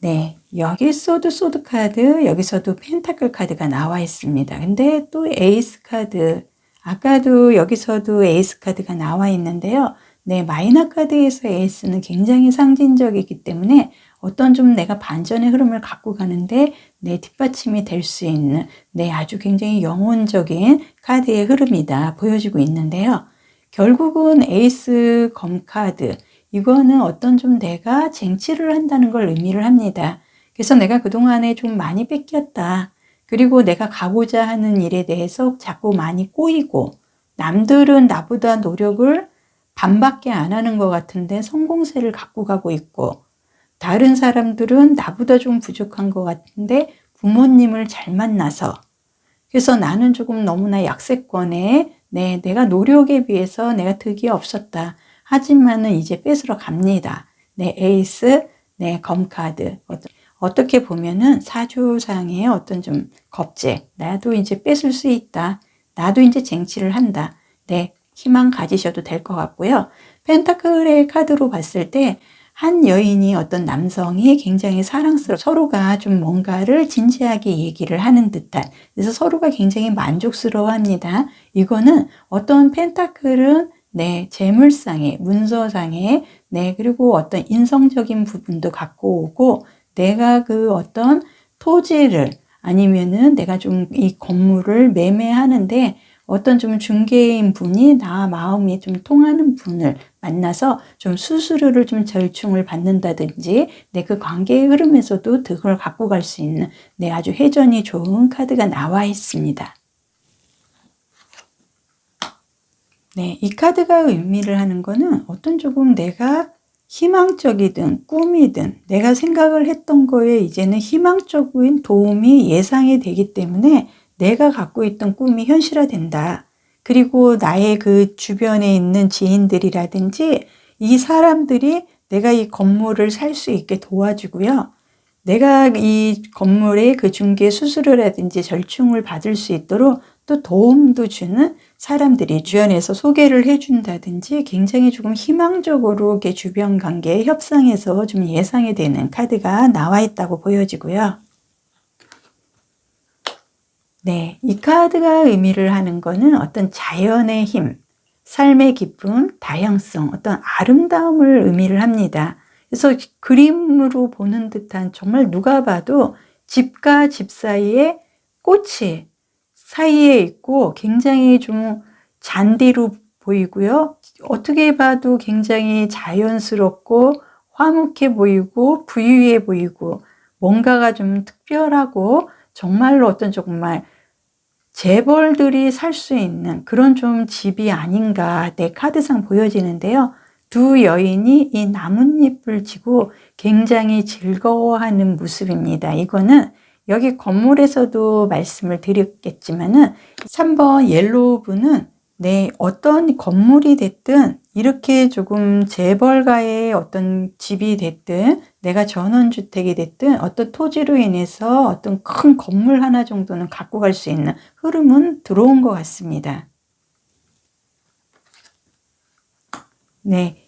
네, 여기서도 소드 카드, 여기서도 펜타클 카드가 나와 있습니다. 근데 또 에이스 카드, 아까도 여기서도 에이스 카드가 나와 있는데요. 네, 마이너 카드에서 에이스는 굉장히 상징적이기 때문에 어떤 좀 내가 반전의 흐름을 갖고 가는데 뒷받침이 될 수 있는 아주 굉장히 영혼적인 카드의 흐름이다 보여지고 있는데요. 결국은 에이스 검 카드, 이거는 어떤 좀 내가 쟁취를 한다는 걸 의미를 합니다. 그래서 내가 그동안에 좀 많이 뺏겼다. 그리고 내가 가고자 하는 일에 대해서 자꾸 많이 꼬이고, 남들은 나보다 노력을 반밖에 안 하는 것 같은데 성공세를 갖고 가고 있고, 다른 사람들은 나보다 좀 부족한 것 같은데 부모님을 잘 만나서, 그래서 나는 조금 너무나 약세권에 내가 노력에 비해서 내가 득이 없었다. 하지만은 이제 뺏으러 갑니다. 에이스, 검카드. 어떻게 보면은 사주상의 어떤 좀 겁제. 나도 이제 뺏을 수 있다. 나도 이제 쟁취를 한다. 희망 가지셔도 될 것 같고요. 펜타클의 카드로 봤을 때 한 여인이 어떤 남성이 굉장히 사랑스러워 서로가 좀 뭔가를 진지하게 얘기를 하는 듯한, 그래서 서로가 굉장히 만족스러워 합니다. 이거는 어떤 펜타클은 재물상의, 문서상의, 그리고 어떤 인성적인 부분도 갖고 오고, 내가 그 어떤 토지를 아니면은 내가 좀 이 건물을 매매하는데 어떤 좀 중개인 분이 나 마음이 좀 통하는 분을 만나서 좀 수수료를 좀 절충을 받는다든지 그 관계의 흐름에서도 득을 갖고 갈 수 있는 아주 회전이 좋은 카드가 나와 있습니다. 이 카드가 의미를 하는 거는 어떤 조금 내가 희망적이든 꿈이든 내가 생각을 했던 거에 이제는 희망적인 도움이 예상이 되기 때문에 내가 갖고 있던 꿈이 현실화된다. 그리고 나의 그 주변에 있는 지인들이라든지 이 사람들이 내가 이 건물을 살 수 있게 도와주고요. 내가 이 건물의 그 중개 수수료라든지 절충을 받을 수 있도록 또 도움도 주는 사람들이 주변에서 소개를 해준다든지 굉장히 조금 희망적으로 이렇게 주변 관계 협상에서 좀 예상이 되는 카드가 나와 있다고 보여지고요. 이 카드가 의미를 하는 거는 어떤 자연의 힘, 삶의 기쁨, 다양성, 어떤 아름다움을 의미를 합니다. 그래서 그림으로 보는 듯한 정말 누가 봐도 집과 집 사이에 꽃이 사이에 있고 굉장히 좀 잔디로 보이고요. 어떻게 봐도 굉장히 자연스럽고 화목해 보이고 부유해 보이고 뭔가가 좀 특별하고 정말로 어떤 정말 재벌들이 살 수 있는 그런 좀 집이 아닌가 내 카드상 보여지는데요. 두 여인이 이 나뭇잎을 지고 굉장히 즐거워하는 모습입니다. 이거는 여기 건물에서도 말씀을 드렸겠지만은 3번 옐로우 분은 어떤 건물이 됐든 이렇게 조금 재벌가의 어떤 집이 됐든 내가 전원주택이 됐든 어떤 토지로 인해서 어떤 큰 건물 하나 정도는 갖고 갈 수 있는 흐름은 들어온 것 같습니다.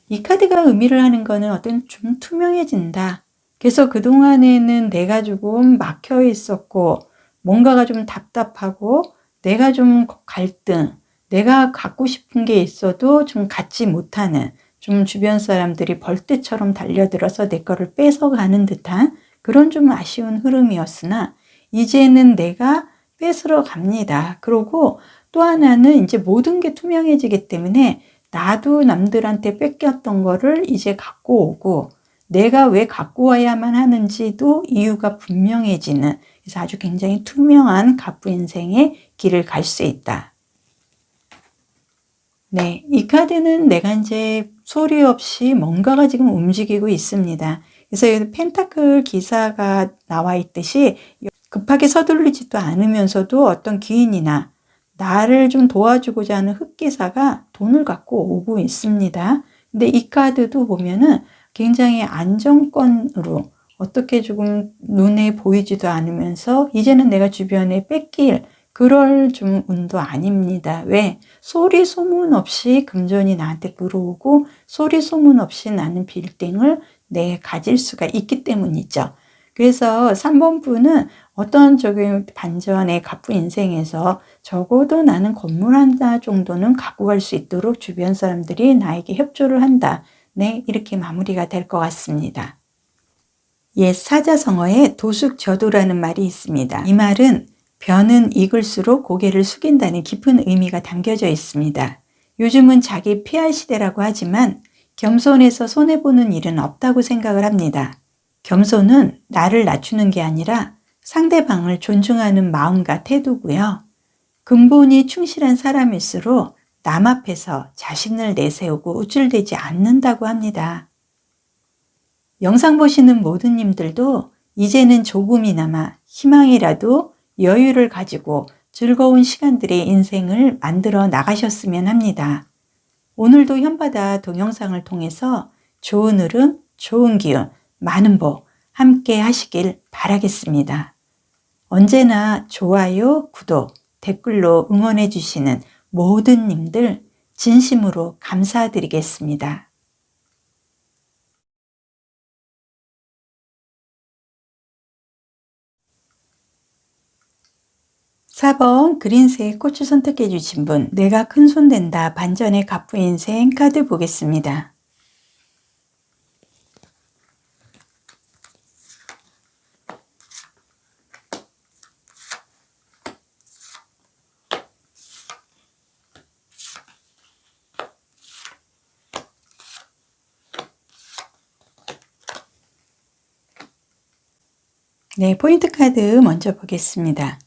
이 카드가 의미를 하는 거는 어떤 좀 투명해진다. 그래서 그동안에는 내가 조금 막혀 있었고 뭔가가 좀 답답하고 내가 좀 갈등, 내가 갖고 싶은 게 있어도 좀 갖지 못하는 좀 주변 사람들이 벌떼처럼 달려들어서 내 거를 뺏어가는 듯한 그런 좀 아쉬운 흐름이었으나 이제는 내가 뺏으러 갑니다. 그리고 또 하나는 이제 모든 게 투명해지기 때문에 나도 남들한테 뺏겼던 거를 이제 갖고 오고 내가 왜 갖고 와야만 하는지도 이유가 분명해지는 그래서 아주 굉장히 투명한 갑부 인생의 길을 갈 수 있다. 이 카드는 내가 이제 소리 없이 뭔가가 지금 움직이고 있습니다. 그래서 여기 펜타클 기사가 나와 있듯이 급하게 서두르지도 않으면서도 어떤 귀인이나 나를 좀 도와주고자 하는 흑기사가 돈을 갖고 오고 있습니다. 근데 이 카드도 보면은 굉장히 안정권으로 어떻게 조금 눈에 보이지도 않으면서 이제는 내가 주변에 뺏길 그럴 좀 운도 아닙니다. 왜? 소리 소문 없이 금전이 나한테 들어오고 소리 소문 없이 나는 빌딩을 가질 수가 있기 때문이죠. 그래서 3번 분은 어떤 반전의 갑부 인생에서 적어도 나는 건물 하나 정도는 갖고 갈 수 있도록 주변 사람들이 나에게 협조를 한다. 이렇게 마무리가 될 것 같습니다. 옛 사자성어에 도숙저도라는 말이 있습니다. 이 말은 벼는 익을수록 고개를 숙인다는 깊은 의미가 담겨져 있습니다. 요즘은 자기 PR 시대라고 하지만 겸손해서 손해보는 일은 없다고 생각을 합니다. 겸손은 나를 낮추는 게 아니라 상대방을 존중하는 마음과 태도고요. 근본이 충실한 사람일수록 남 앞에서 자신을 내세우고 우쭐대지 않는다고 합니다. 영상 보시는 모든 님들도 이제는 조금이나마 희망이라도 여유를 가지고 즐거운 시간들의 인생을 만들어 나가셨으면 합니다. 오늘도 현바다 동영상을 통해서 좋은 흐름, 좋은 기운, 많은 복 함께 하시길 바라겠습니다. 언제나 좋아요, 구독, 댓글로 응원해 주시는 모든 님들 진심으로 감사드리겠습니다. 4번 그린색 꽃을 선택해 주신 분, 내가 큰손 된다 반전의 갑부 인생 카드 보겠습니다. 포인트 카드 먼저 보겠습니다.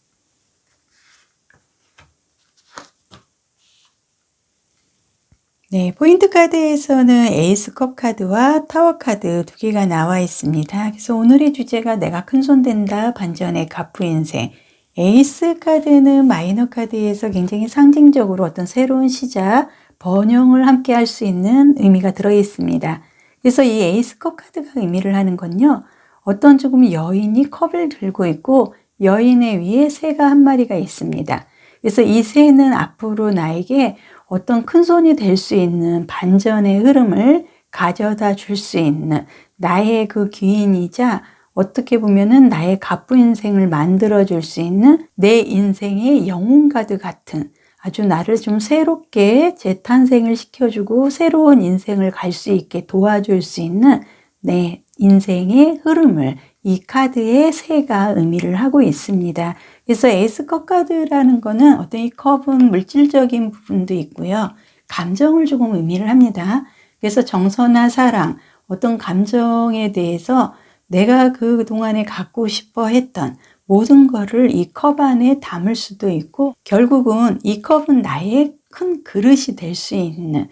포인트 카드에서는 에이스 컵 카드와 타워 카드 두 개가 나와 있습니다. 그래서 오늘의 주제가 내가 큰손 된다 반전의 갑부 인생. 에이스 카드는 마이너 카드에서 굉장히 상징적으로 어떤 새로운 시작, 번영을 함께 할 수 있는 의미가 들어 있습니다. 그래서 이 에이스 컵 카드가 의미를 하는 건요. 어떤 조금 여인이 컵을 들고 있고 여인의 위에 새가 한 마리가 있습니다. 그래서 이 새는 앞으로 나에게 어떤 큰손이 될 수 있는 반전의 흐름을 가져다 줄 수 있는 나의 그 귀인이자 어떻게 보면은 나의 갑부 인생을 만들어 줄 수 있는 내 인생의 영웅가드 같은 아주 나를 좀 새롭게 재탄생을 시켜주고 새로운 인생을 갈 수 있게 도와줄 수 있는 내 인생의 흐름을 이 카드의 새가 의미를 하고 있습니다. 그래서 에이스컵 카드라는 거는 어떤 이 컵은 물질적인 부분도 있고요. 감정을 조금 의미를 합니다. 그래서 정서나 사랑, 어떤 감정에 대해서 내가 그동안에 갖고 싶어 했던 모든 거를 이 컵 안에 담을 수도 있고, 결국은 이 컵은 나의 큰 그릇이 될 수 있는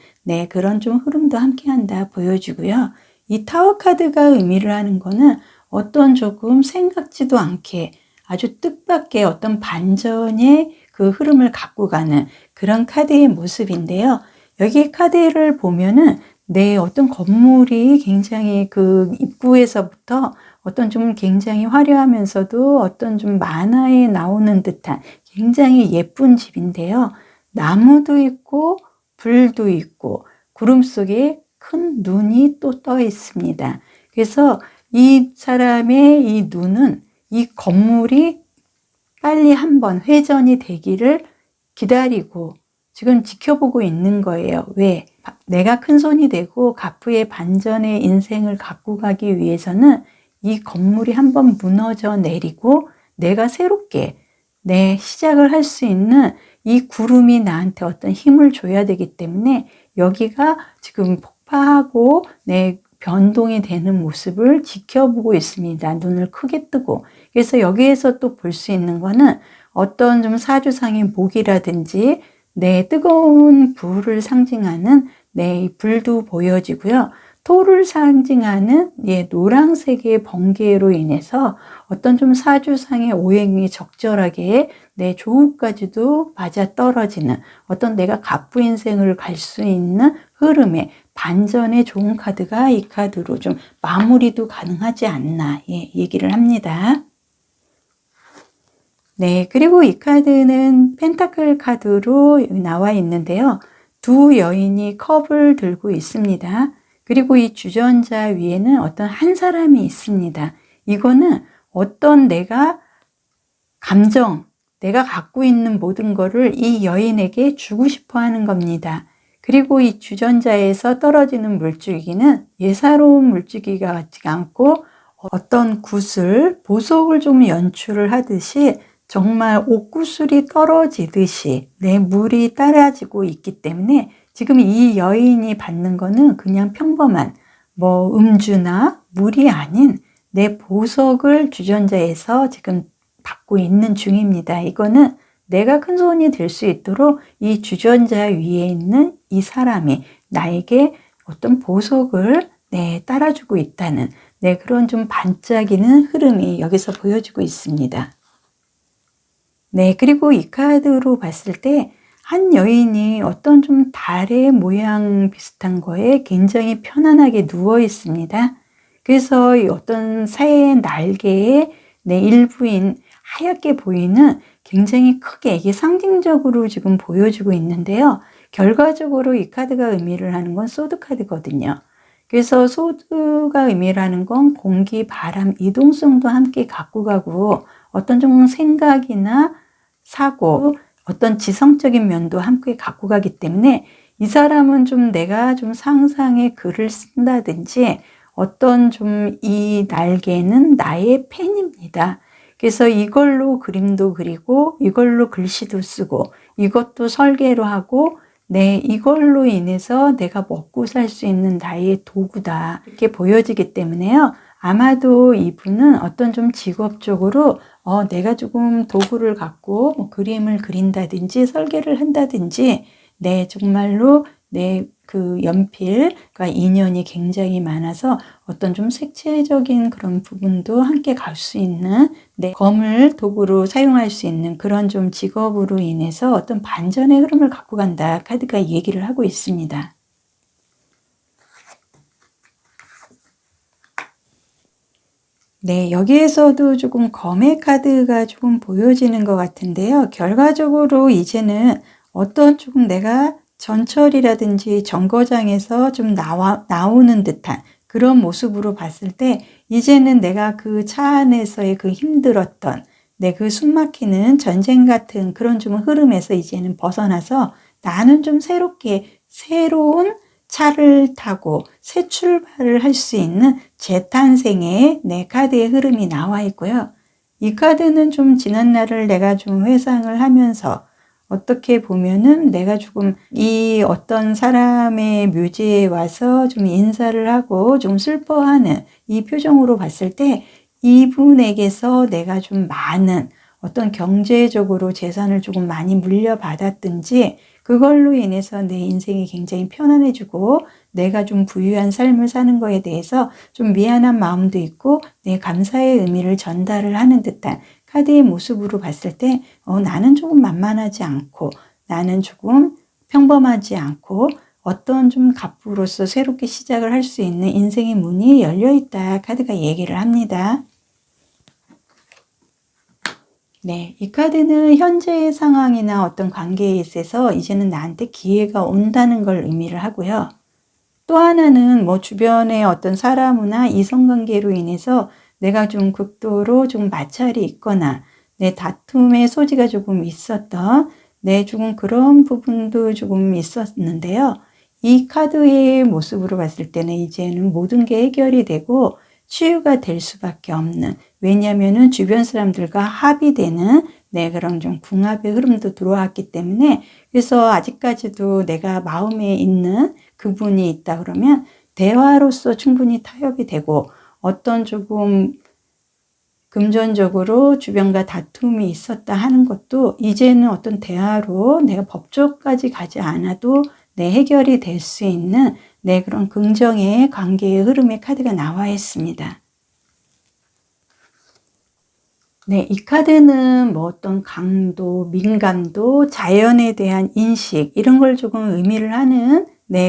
그런 좀 흐름도 함께한다 보여주고요. 이 타워 카드가 의미를 하는 거는 어떤 조금 생각지도 않게 아주 뜻밖의 어떤 반전의 그 흐름을 갖고 가는 그런 카드의 모습인데요. 여기 카드를 보면은 어떤 건물이 굉장히 그 입구에서부터 어떤 좀 굉장히 화려하면서도 어떤 좀 만화에 나오는 듯한 굉장히 예쁜 집인데요. 나무도 있고 불도 있고 구름 속에 큰 눈이 또 떠 있습니다. 그래서 이 사람의 이 눈은 이 건물이 빨리 한번 회전이 되기를 기다리고 지금 지켜보고 있는 거예요. 왜? 내가 큰 손이 되고 가프의 반전의 인생을 갖고 가기 위해서는 이 건물이 한번 무너져 내리고 내가 새롭게 시작을 할 수 있는 이 구름이 나한테 어떤 힘을 줘야 되기 때문에 여기가 지금 폭파하고 변동이 되는 모습을 지켜보고 있습니다. 눈을 크게 뜨고. 그래서 여기에서 또 볼 수 있는 거는 어떤 좀 사주상의 목이라든지 뜨거운 불을 상징하는 이 불도 보여지고요. 토를 상징하는 노란색의 번개로 인해서 어떤 좀 사주상의 오행이 적절하게 조우까지도 맞아 떨어지는 어떤 내가 갑부 인생을 갈 수 있는 흐름에 반전의 좋은 카드가 이 카드로 좀 마무리도 가능하지 않나 얘기를 합니다. 그리고 이 카드는 펜타클 카드로 나와 있는데요. 두 여인이 컵을 들고 있습니다. 그리고 이 주전자 위에는 어떤 한 사람이 있습니다. 이거는 어떤 내가 갖고 있는 모든 거를 이 여인에게 주고 싶어 하는 겁니다. 그리고 이 주전자에서 떨어지는 물줄기는 예사로운 물줄기가 같지 않고 어떤 구슬, 보석을 좀 연출을 하듯이 정말 옥구슬이 떨어지듯이 물이 따라지고 있기 때문에 지금 이 여인이 받는 거는 그냥 평범한 음주나 물이 아닌 보석을 주전자에서 지금 받고 있는 중입니다. 이거는 내가 큰 손이 될 수 있도록 이 주전자 위에 있는 이 사람이 나에게 어떤 보석을 따라주고 있다는 그런 좀 반짝이는 흐름이 여기서 보여지고 있습니다. 그리고 이 카드로 봤을 때 한 여인이 어떤 좀 달의 모양 비슷한 거에 굉장히 편안하게 누워 있습니다. 그래서 이 어떤 새의 날개의 일부인 하얗게 보이는 굉장히 크게 이게 상징적으로 지금 보여주고 있는데요. 결과적으로 이 카드가 의미를 하는 건 소드 카드거든요. 그래서 소드가 의미를 하는 건 공기, 바람, 이동성도 함께 갖고 가고 어떤 좀 생각이나 사고, 어떤 지성적인 면도 함께 갖고 가기 때문에 이 사람은 좀 내가 좀 상상의 글을 쓴다든지 어떤 좀 이 날개는 나의 펜입니다. 그래서 이걸로 그림도 그리고 이걸로 글씨도 쓰고 이것도 설계로 하고 이걸로 인해서 내가 먹고 살 수 있는 나의 도구다 이렇게 보여지기 때문에요. 아마도 이분은 어떤 좀 직업적으로 내가 조금 도구를 갖고 그림을 그린다든지 설계를 한다든지 정말로 그 연필과 인연이 굉장히 많아서 어떤 좀 색채적인 그런 부분도 함께 갈 수 있는 검을 도구로 사용할 수 있는 그런 좀 직업으로 인해서 어떤 반전의 흐름을 갖고 간다 카드가 얘기를 하고 있습니다. 여기에서도 조금 검의 카드가 조금 보여지는 것 같은데요. 결과적으로 이제는 어떤 조금 내가 전철이라든지 정거장에서 좀 나오는 듯한 그런 모습으로 봤을 때 이제는 내가 그 차 안에서의 그 힘들었던 그 숨막히는 전쟁 같은 그런 좀 흐름에서 이제는 벗어나서 나는 좀 새로운 차를 타고 새 출발을 할 수 있는 재탄생의 카드의 흐름이 나와 있고요. 이 카드는 좀 지난 날을 내가 좀 회상을 하면서 어떻게 보면은 내가 조금 이 어떤 사람의 묘지에 와서 좀 인사를 하고 좀 슬퍼하는 이 표정으로 봤을 때 이분에게서 내가 좀 많은 어떤 경제적으로 재산을 조금 많이 물려받았든지 그걸로 인해서 내 인생이 굉장히 편안해지고 내가 좀 부유한 삶을 사는 거에 대해서 좀 미안한 마음도 있고 내 감사의 의미를 전달을 하는 듯한 카드의 모습으로 봤을 때 나는 조금 만만하지 않고 나는 조금 평범하지 않고 어떤 좀 갑부로서 새롭게 시작을 할 수 있는 인생의 문이 열려있다 카드가 얘기를 합니다. 네, 이 카드는 현재의 상황이나 어떤 관계에 있어서 이제는 나한테 기회가 온다는 걸 의미를 하고요. 또 하나는 뭐 주변의 어떤 사람이나 이성관계로 인해서 내가 좀 극도로 좀 마찰이 있거나 내 다툼의 소지가 조금 있었던 조금 그런 부분도 조금 있었는데요. 이 카드의 모습으로 봤을 때는 이제는 모든 게 해결이 되고 치유가 될 수밖에 없는, 왜냐하면은 주변 사람들과 합의되는 그런 좀 궁합의 흐름도 들어왔기 때문에, 그래서 아직까지도 내가 마음에 있는 그분이 있다 그러면 대화로서 충분히 타협이 되고 어떤 조금 금전적으로 주변과 다툼이 있었다 하는 것도 이제는 어떤 대화로 내가 법적까지 가지 않아도 해결이 될 수 있는 그런 긍정의 관계의 흐름의 카드가 나와 있습니다. 이 카드는 뭐 어떤 강도, 민감도, 자연에 대한 인식 이런 걸 조금 의미를 하는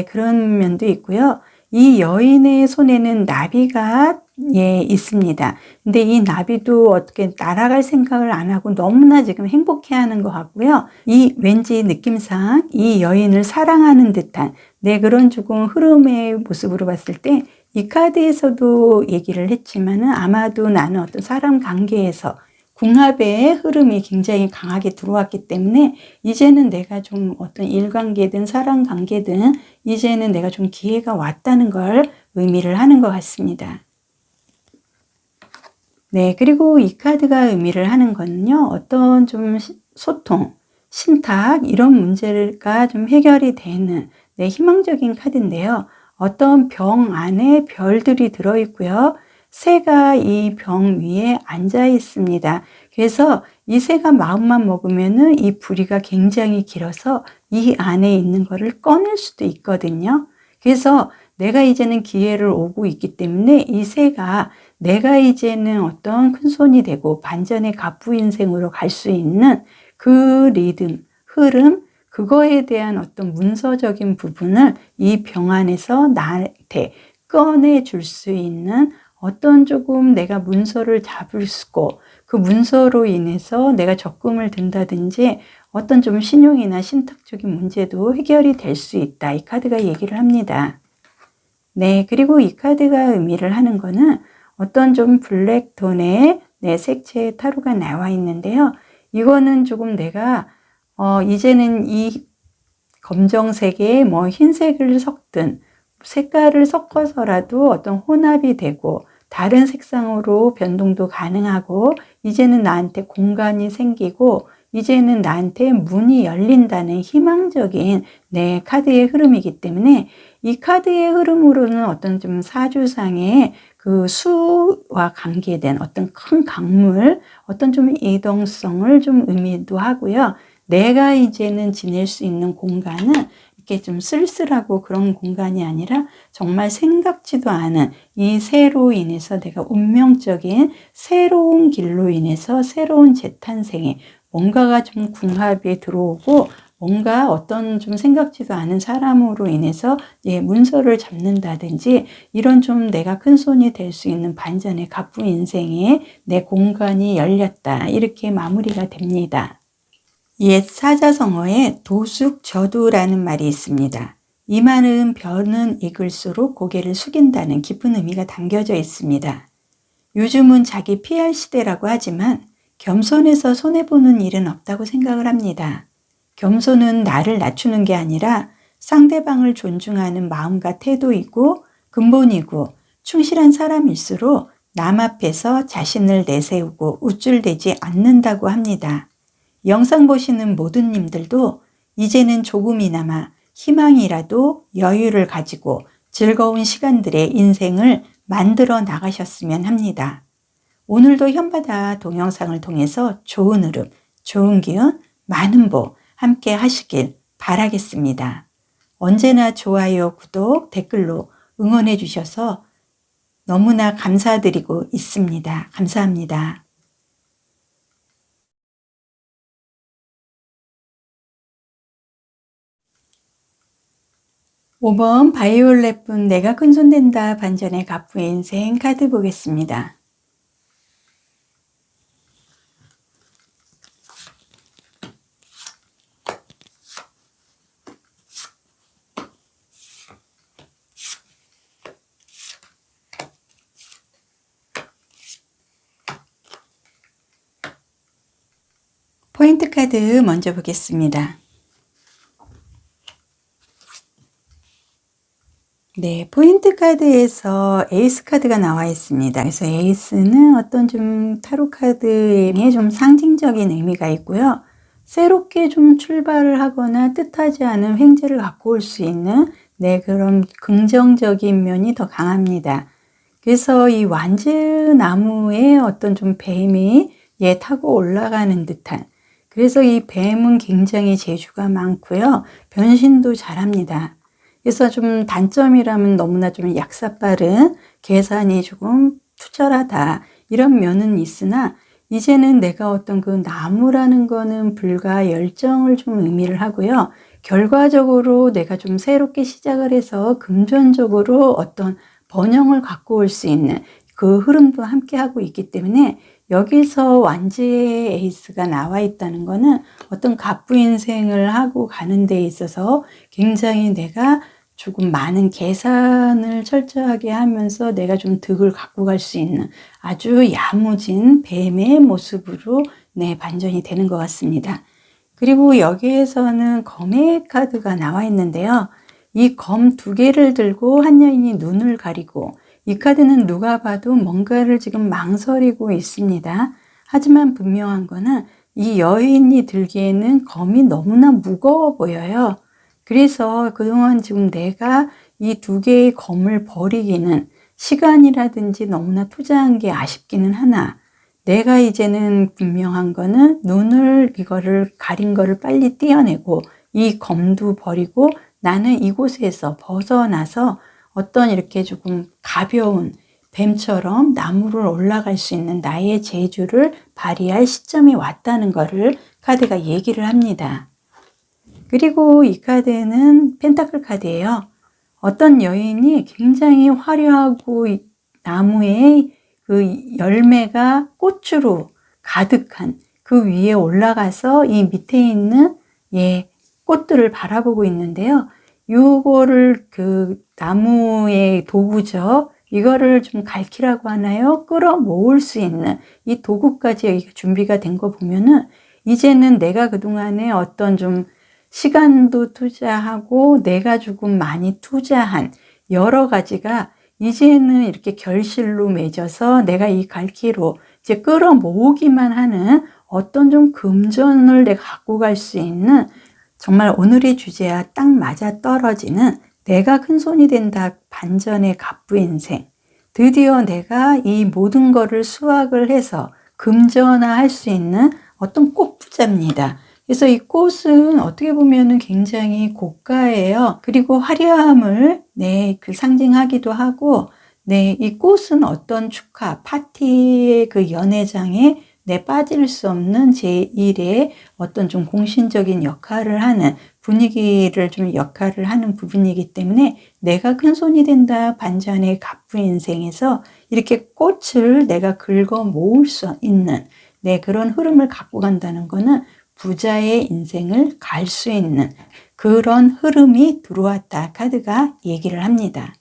그런 면도 있고요. 이 여인의 손에는 나비가 있습니다. 근데 이 나비도 어떻게 날아갈 생각을 안 하고 너무나 지금 행복해하는 것 같고요. 이 왠지 느낌상 이 여인을 사랑하는 듯한 그런 조금 흐름의 모습으로 봤을 때 이 카드에서도 얘기를 했지만은 아마도 나는 어떤 사람 관계에서 궁합의 흐름이 굉장히 강하게 들어왔기 때문에 이제는 내가 좀 어떤 일관계든 사람 관계든 이제는 내가 좀 기회가 왔다는 걸 의미를 하는 것 같습니다. 그리고 이 카드가 의미를 하는 거는요, 어떤 좀 소통, 신탁 이런 문제가 좀 해결이 되는 희망적인 카드인데요. 어떤 병 안에 별들이 들어있고요. 새가 이 병 위에 앉아 있습니다. 그래서 이 새가 마음만 먹으면은 이 부리가 굉장히 길어서 이 안에 있는 거를 꺼낼 수도 있거든요. 그래서 내가 이제는 기회를 오고 있기 때문에 이 새가 내가 이제는 어떤 큰 손이 되고 반전의 갑부 인생으로 갈 수 있는 그 리듬, 흐름, 그거에 대한 어떤 문서적인 부분을 이 병 안에서 나한테 꺼내줄 수 있는 어떤 조금 내가 문서를 잡을 수고 그 문서로 인해서 내가 적금을 든다든지 어떤 좀 신용이나 신탁적인 문제도 해결이 될 수 있다. 이 카드가 얘기를 합니다. 그리고 이 카드가 의미를 하는 거는 어떤 좀 블랙톤의 색채의 타로가 나와 있는데요. 이거는 조금 내가 이제는 이 검정색에 뭐 흰색을 섞든 색깔을 섞어서라도 어떤 혼합이 되고 다른 색상으로 변동도 가능하고 이제는 나한테 공간이 생기고 이제는 나한테 문이 열린다는 희망적인 카드의 흐름이기 때문에 이 카드의 흐름으로는 어떤 좀 사주상의 그 수와 관계된 어떤 큰 강물, 어떤 좀 이동성을 좀 의미도 하고요. 내가 이제는 지낼 수 있는 공간은 이렇게 좀 쓸쓸하고 그런 공간이 아니라 정말 생각지도 않은 이 새로 인해서 내가 운명적인 새로운 길로 인해서 새로운 재탄생에 뭔가가 좀 궁합이 들어오고 뭔가 어떤 좀 생각지도 않은 사람으로 인해서 문서를 잡는다든지 이런 좀 내가 큰 손이 될 수 있는 반전의 갑부 인생에 내 공간이 열렸다. 이렇게 마무리가 됩니다. 옛 사자성어에 도숙저두라는 말이 있습니다. 이 말은 벼는 익을수록 고개를 숙인다는 깊은 의미가 담겨져 있습니다. 요즘은 자기 PR 시대라고 하지만 겸손해서 손해보는 일은 없다고 생각을 합니다. 겸손은 나를 낮추는 게 아니라 상대방을 존중하는 마음과 태도이고 근본이고 충실한 사람일수록 남 앞에서 자신을 내세우고 우쭐대지 않는다고 합니다. 영상 보시는 모든 님들도 이제는 조금이나마 희망이라도 여유를 가지고 즐거운 시간들의 인생을 만들어 나가셨으면 합니다. 오늘도 현바다 동영상을 통해서 좋은 흐름, 좋은 기운, 많은 복 함께 하시길 바라겠습니다. 언제나 좋아요, 구독, 댓글로 응원해 주셔서 너무나 감사드리고 있습니다. 감사합니다. 5번 바이올렛분 내가 큰손된다 반전의 갑부의 인생 카드 보겠습니다. 포인트 카드 먼저 보겠습니다. 네, 포인트 카드에서 에이스 카드가 나와 있습니다. 그래서 에이스는 어떤 좀 타로 카드에 좀 상징적인 의미가 있고요. 새롭게 좀 출발을 하거나 뜻하지 않은 횡재를 갖고 올 수 있는 그런 긍정적인 면이 더 강합니다. 그래서 이 완즈나무에 어떤 좀 뱀이 타고 올라가는 듯한, 그래서 이 뱀은 굉장히 재주가 많고요. 변신도 잘합니다. 그래서 좀 단점이라면 너무나 좀 약사빠른, 계산이 조금 투철하다 이런 면은 있으나, 이제는 내가 어떤 그 나무라는 거는 불과 열정을 좀 의미를 하고요. 결과적으로 내가 좀 새롭게 시작을 해서 금전적으로 어떤 번영을 갖고 올 수 있는 그 흐름도 함께 하고 있기 때문에, 여기서 완지의 에이스가 나와 있다는 거는 어떤 갑부 인생을 하고 가는 데 있어서 굉장히 내가 조금 많은 계산을 철저하게 하면서 내가 좀 득을 갖고 갈 수 있는 아주 야무진 뱀의 모습으로 반전이 되는 것 같습니다. 그리고 여기에서는 검의 카드가 나와 있는데요. 이 검 2개를 들고 한 여인이 눈을 가리고, 이 카드는 누가 봐도 뭔가를 지금 망설이고 있습니다. 하지만 분명한 거는 이 여인이 들기에는 검이 너무나 무거워 보여요. 그래서 그동안 지금 내가 이 2개의 검을 버리기는 시간이라든지 너무나 투자한 게 아쉽기는 하나, 내가 이제는 분명한 거는 눈을 이거를 가린 거를 빨리 떼어내고 이 검도 버리고 나는 이곳에서 벗어나서 어떤 이렇게 조금 가벼운 뱀처럼 나무를 올라갈 수 있는 나의 재주를 발휘할 시점이 왔다는 것을 카드가 얘기를 합니다. 그리고 이 카드는 펜타클 카드예요. 어떤 여인이 굉장히 화려하고 나무에 그 열매가 꽃으로 가득한 그 위에 올라가서 이 밑에 있는 꽃들을 바라보고 있는데요. 이거를 그 나무의 도구죠. 이거를 좀 갈퀴라고 하나요? 끌어모을 수 있는 이 도구까지 준비가 된 거 보면은, 이제는 내가 그동안에 어떤 좀 시간도 투자하고 내가 조금 많이 투자한 여러 가지가 이제는 이렇게 결실로 맺어서 내가 이 갈퀴로 이제 끌어모으기만 하는 어떤 좀 금전을 내가 갖고 갈 수 있는, 정말 오늘의 주제와 딱 맞아 떨어지는 내가 큰손이 된다 반전의 갑부 인생. 드디어 내가 이 모든 거를 수확을 해서 금전화할 수 있는 어떤 꽃부자입니다. 그래서 이 꽃은 어떻게 보면은 굉장히 고가예요. 그리고 화려함을 그 상징하기도 하고, 이 꽃은 어떤 축하, 파티의 그 연회장에 빠질 수 없는 제1의 어떤 좀 공신적인 역할을 하는, 분위기를 좀 역할을 하는 부분이기 때문에, 내가 큰손이 된다 반전의 갑부 인생에서 이렇게 꽃을 내가 긁어 모을 수 있는 그런 흐름을 갖고 간다는 거는 부자의 인생을 갈 수 있는 그런 흐름이 들어왔다 카드가 얘기를 합니다.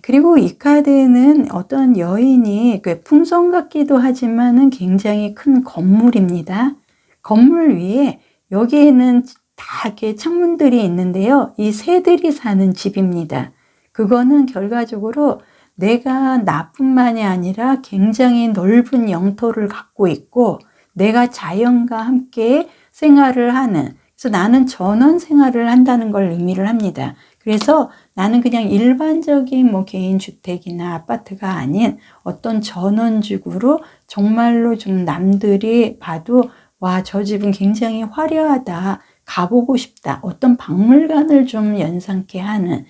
그리고 이 카드는 어떤 여인이 풍선 같기도 하지만은 굉장히 큰 건물입니다. 건물 위에 여기에는 다 이렇게 창문들이 있는데요. 이 새들이 사는 집입니다. 그거는 결과적으로 내가 나뿐만이 아니라 굉장히 넓은 영토를 갖고 있고 내가 자연과 함께 생활을 하는, 그래서 나는 전원 생활을 한다는 걸 의미를 합니다. 그래서 나는 그냥 일반적인 뭐 개인 주택이나 아파트가 아닌 어떤 전원주택으로 정말로 좀 남들이 봐도 와, 저 집은 굉장히 화려하다, 가보고 싶다, 어떤 박물관을 좀 연상케 하는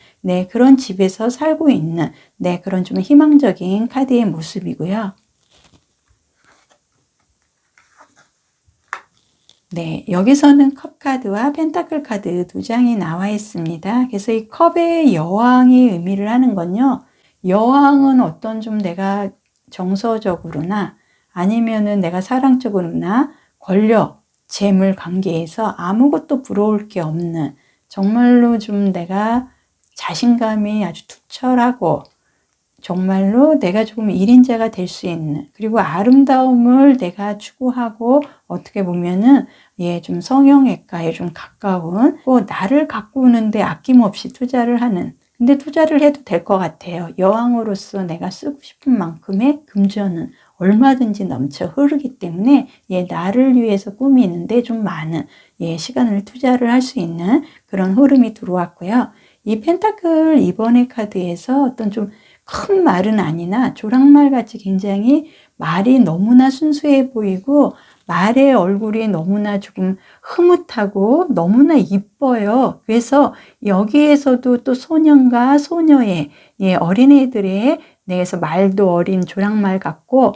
그런 집에서 살고 있는 그런 좀 희망적인 카드의 모습이고요. 여기서는 컵 카드와 펜타클 카드 두 장이 나와 있습니다. 그래서 이 컵의 여왕이 의미를 하는 건요, 여왕은 어떤 좀 내가 정서적으로나 아니면은 내가 사랑적으로나 권력, 재물 관계에서 아무것도 부러울 게 없는, 정말로 좀 내가 자신감이 아주 투철하고 정말로 내가 조금 1인자가 될 수 있는, 그리고 아름다움을 내가 추구하고 어떻게 보면은 좀 성형외과에 좀 가까운, 나를 가꾸는데 아낌없이 투자를 하는, 근데 투자를 해도 될 것 같아요. 여왕으로서 내가 쓰고 싶은 만큼의 금전은 얼마든지 넘쳐 흐르기 때문에 나를 위해서 꾸미는데 좀 많은 시간을 투자를 할 수 있는 그런 흐름이 들어왔고요. 이 펜타클 이번에 카드에서 어떤 좀 큰 말은 아니나 조랑말 같이 굉장히 말이 너무나 순수해 보이고 말의 얼굴이 너무나 조금 흐뭇하고 너무나 이뻐요. 그래서 여기에서도 또 소년과 소녀의 어린애들의 내에서 말도 어린 조랑말 같고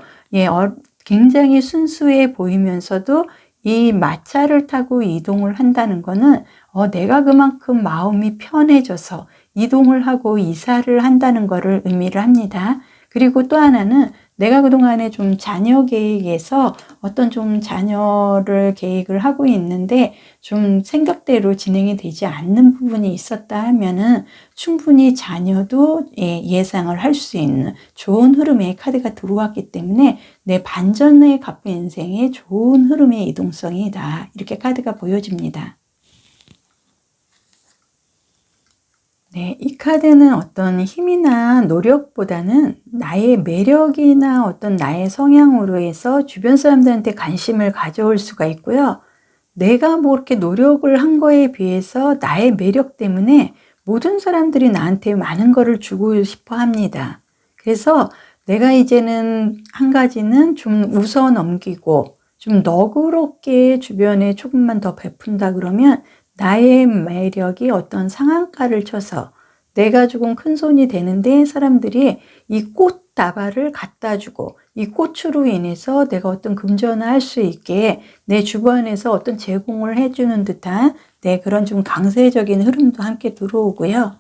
굉장히 순수해 보이면서도 이 마차를 타고 이동을 한다는 거는 내가 그만큼 마음이 편해져서 이동을 하고 이사를 한다는 것을 의미를 합니다. 그리고 또 하나는 내가 그동안에 좀 자녀 계획에서 어떤 좀 자녀를 계획을 하고 있는데 좀 생각대로 진행이 되지 않는 부분이 있었다 하면은 충분히 자녀도 예상을 할 수 있는 좋은 흐름의 카드가 들어왔기 때문에 내 반전의 갑부 인생에 좋은 흐름의 이동성이다, 이렇게 카드가 보여집니다. 이 카드는 어떤 힘이나 노력보다는 나의 매력이나 어떤 나의 성향으로 해서 주변 사람들한테 관심을 가져올 수가 있고요. 내가 뭐 이렇게 노력을 한 거에 비해서 나의 매력 때문에 모든 사람들이 나한테 많은 거를 주고 싶어 합니다. 그래서 내가 이제는 한 가지는 좀 웃어 넘기고 좀 너그럽게 주변에 조금만 더 베푼다 그러면 나의 매력이 어떤 상한가를 쳐서 내가 조금 큰 손이 되는데 사람들이 이 꽃다발을 갖다 주고 이 꽃으로 인해서 내가 어떤 금전화할 수 있게 내 주변에서 어떤 제공을 해주는 듯한 그런 좀 강세적인 흐름도 함께 들어오고요.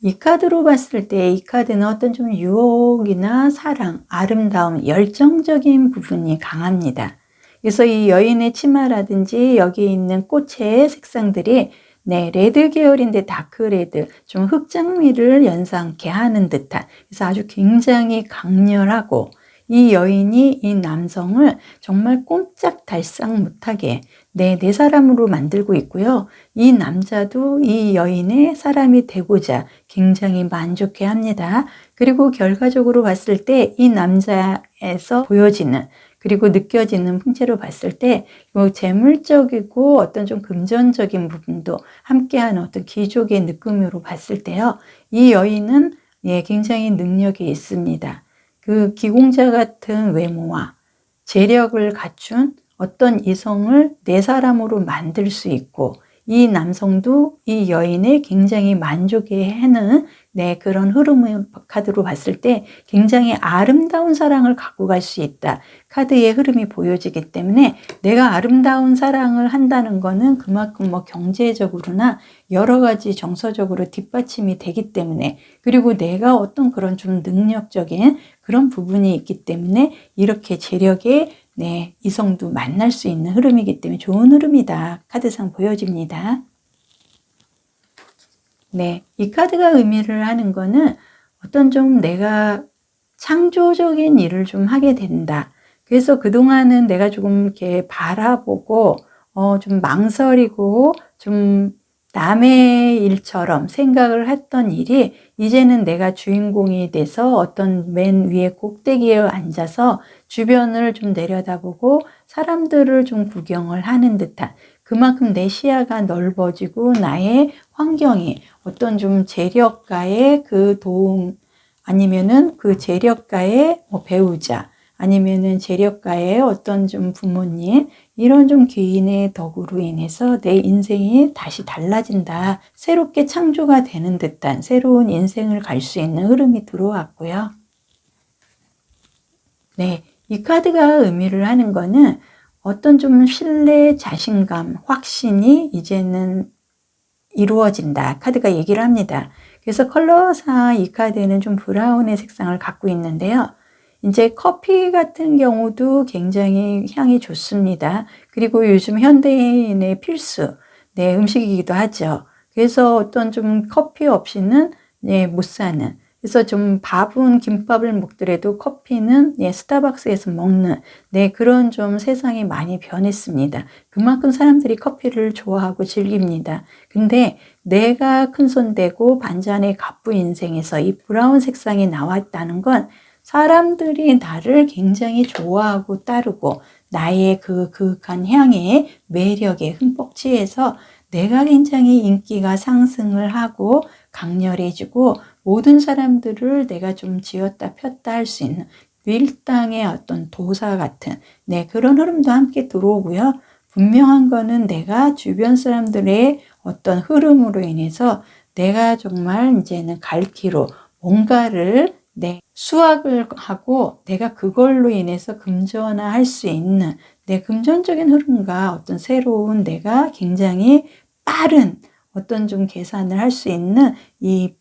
이 카드로 봤을 때 이 카드는 어떤 좀 유혹이나 사랑, 아름다움, 열정적인 부분이 강합니다. 그래서 이 여인의 치마라든지 여기 있는 꽃의 색상들이 레드 계열인데 다크 레드, 좀 흑장미를 연상케 하는 듯한, 그래서 아주 굉장히 강렬하고 이 여인이 이 남성을 정말 꼼짝달싹 못하게 내 사람으로 만들고 있고요. 이 남자도 이 여인의 사람이 되고자 굉장히 만족해 합니다. 그리고 결과적으로 봤을 때 이 남자에서 보여지는 그리고 느껴지는 풍채로 봤을 때 재물적이고 어떤 좀 금전적인 부분도 함께하는 어떤 귀족의 느낌으로 봤을 때요, 이 여인은 굉장히 능력이 있습니다. 그 기공자 같은 외모와 재력을 갖춘 어떤 이성을 내 사람으로 만들 수 있고 이 남성도 이 여인을 굉장히 만족해하는 그런 흐름의 카드로 봤을 때 굉장히 아름다운 사랑을 갖고 갈 수 있다, 카드의 흐름이 보여지기 때문에 내가 아름다운 사랑을 한다는 거는 그만큼 뭐 경제적으로나 여러 가지 정서적으로 뒷받침이 되기 때문에, 그리고 내가 어떤 그런 좀 능력적인 그런 부분이 있기 때문에 이렇게 재력의 이성도 만날 수 있는 흐름이기 때문에 좋은 흐름이다, 카드상 보여집니다. 이 카드가 의미를 하는 거는 어떤 좀 내가 창조적인 일을 좀 하게 된다. 그래서 그동안은 내가 조금 이렇게 바라보고 좀 망설이고 좀 남의 일처럼 생각을 했던 일이 이제는 내가 주인공이 돼서 어떤 맨 위에 꼭대기에 앉아서 주변을 좀 내려다보고 사람들을 좀 구경을 하는 듯한, 그만큼 내 시야가 넓어지고 나의 환경이 어떤 좀 재력가의 그 도움, 아니면은 그 재력가의 배우자, 아니면은 재력가의 어떤 좀 부모님, 이런 좀 귀인의 덕으로 인해서 내 인생이 다시 달라진다, 새롭게 창조가 되는 듯한 새로운 인생을 갈 수 있는 흐름이 들어왔고요. 네, 이 카드가 의미를 하는 거는 어떤 좀 신뢰, 자신감, 확신이 이제는 이루어진다, 카드가 얘기를 합니다. 그래서 컬러상 이 카드는 좀 브라운의 색상을 갖고 있는데요. 이제 커피 같은 경우도 굉장히 향이 좋습니다. 그리고 요즘 현대인의 필수, 네, 음식이기도 하죠. 그래서 어떤 좀 커피 없이는 못 사는, 그래서 좀 밥은 김밥을 먹더라도 커피는 스타벅스에서 먹는, 그런 좀 세상이 많이 변했습니다. 그만큼 사람들이 커피를 좋아하고 즐깁니다. 근데 내가 큰손되고 반잔의 갑부 인생에서 이 브라운 색상이 나왔다는 건 사람들이 나를 굉장히 좋아하고 따르고 나의 그 그윽한 향에 매력에 흠뻑 취해서 내가 굉장히 인기가 상승을 하고 강렬해지고 모든 사람들을 내가 좀 쥐었다 폈다 할 수 있는 밀당의 어떤 도사 같은 그런 흐름도 함께 들어오고요. 분명한 거는 내가 주변 사람들의 어떤 흐름으로 인해서 내가 정말 이제는 갈 길로 뭔가를 수확을 하고 내가 그걸로 인해서 금전화할 수 있는 금전적인 흐름과 어떤 새로운 내가 굉장히 빠른 어떤 좀 계산을 할 수 있는 이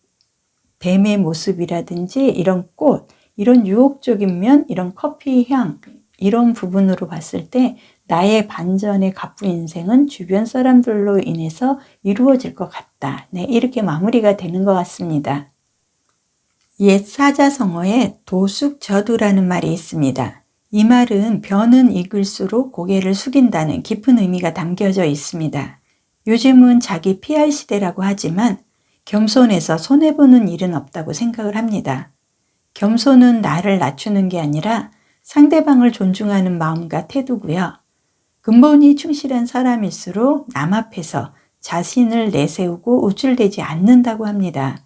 뱀의 모습이라든지 이런 꽃, 이런 유혹적인 면, 이런 커피 향, 이런 부분으로 봤을 때 나의 반전의 갑부 인생은 주변 사람들로 인해서 이루어질 것 같다. 이렇게 마무리가 되는 것 같습니다. 옛 사자성어에 도숙저두라는 말이 있습니다. 이 말은 변은 익을수록 고개를 숙인다는 깊은 의미가 담겨져 있습니다. 요즘은 자기 PR 시대라고 하지만 겸손해서 손해보는 일은 없다고 생각을 합니다. 겸손은 나를 낮추는 게 아니라 상대방을 존중하는 마음과 태도고요. 근본이 충실한 사람일수록 남 앞에서 자신을 내세우고 우쭐대지 않는다고 합니다.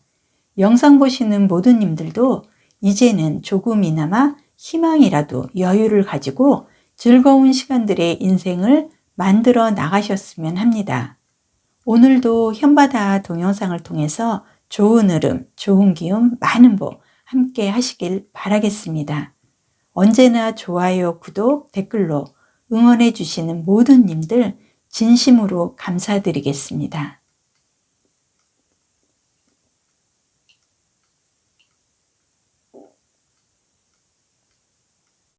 영상 보시는 모든 님들도 이제는 조금이나마 희망이라도 여유를 가지고 즐거운 시간들의 인생을 만들어 나가셨으면 합니다. 오늘도 현바다 동영상을 통해서 좋은 흐름, 좋은 기운, 많은 복 함께 하시길 바라겠습니다. 언제나 좋아요, 구독, 댓글로 응원해 주시는 모든 님들 진심으로 감사드리겠습니다.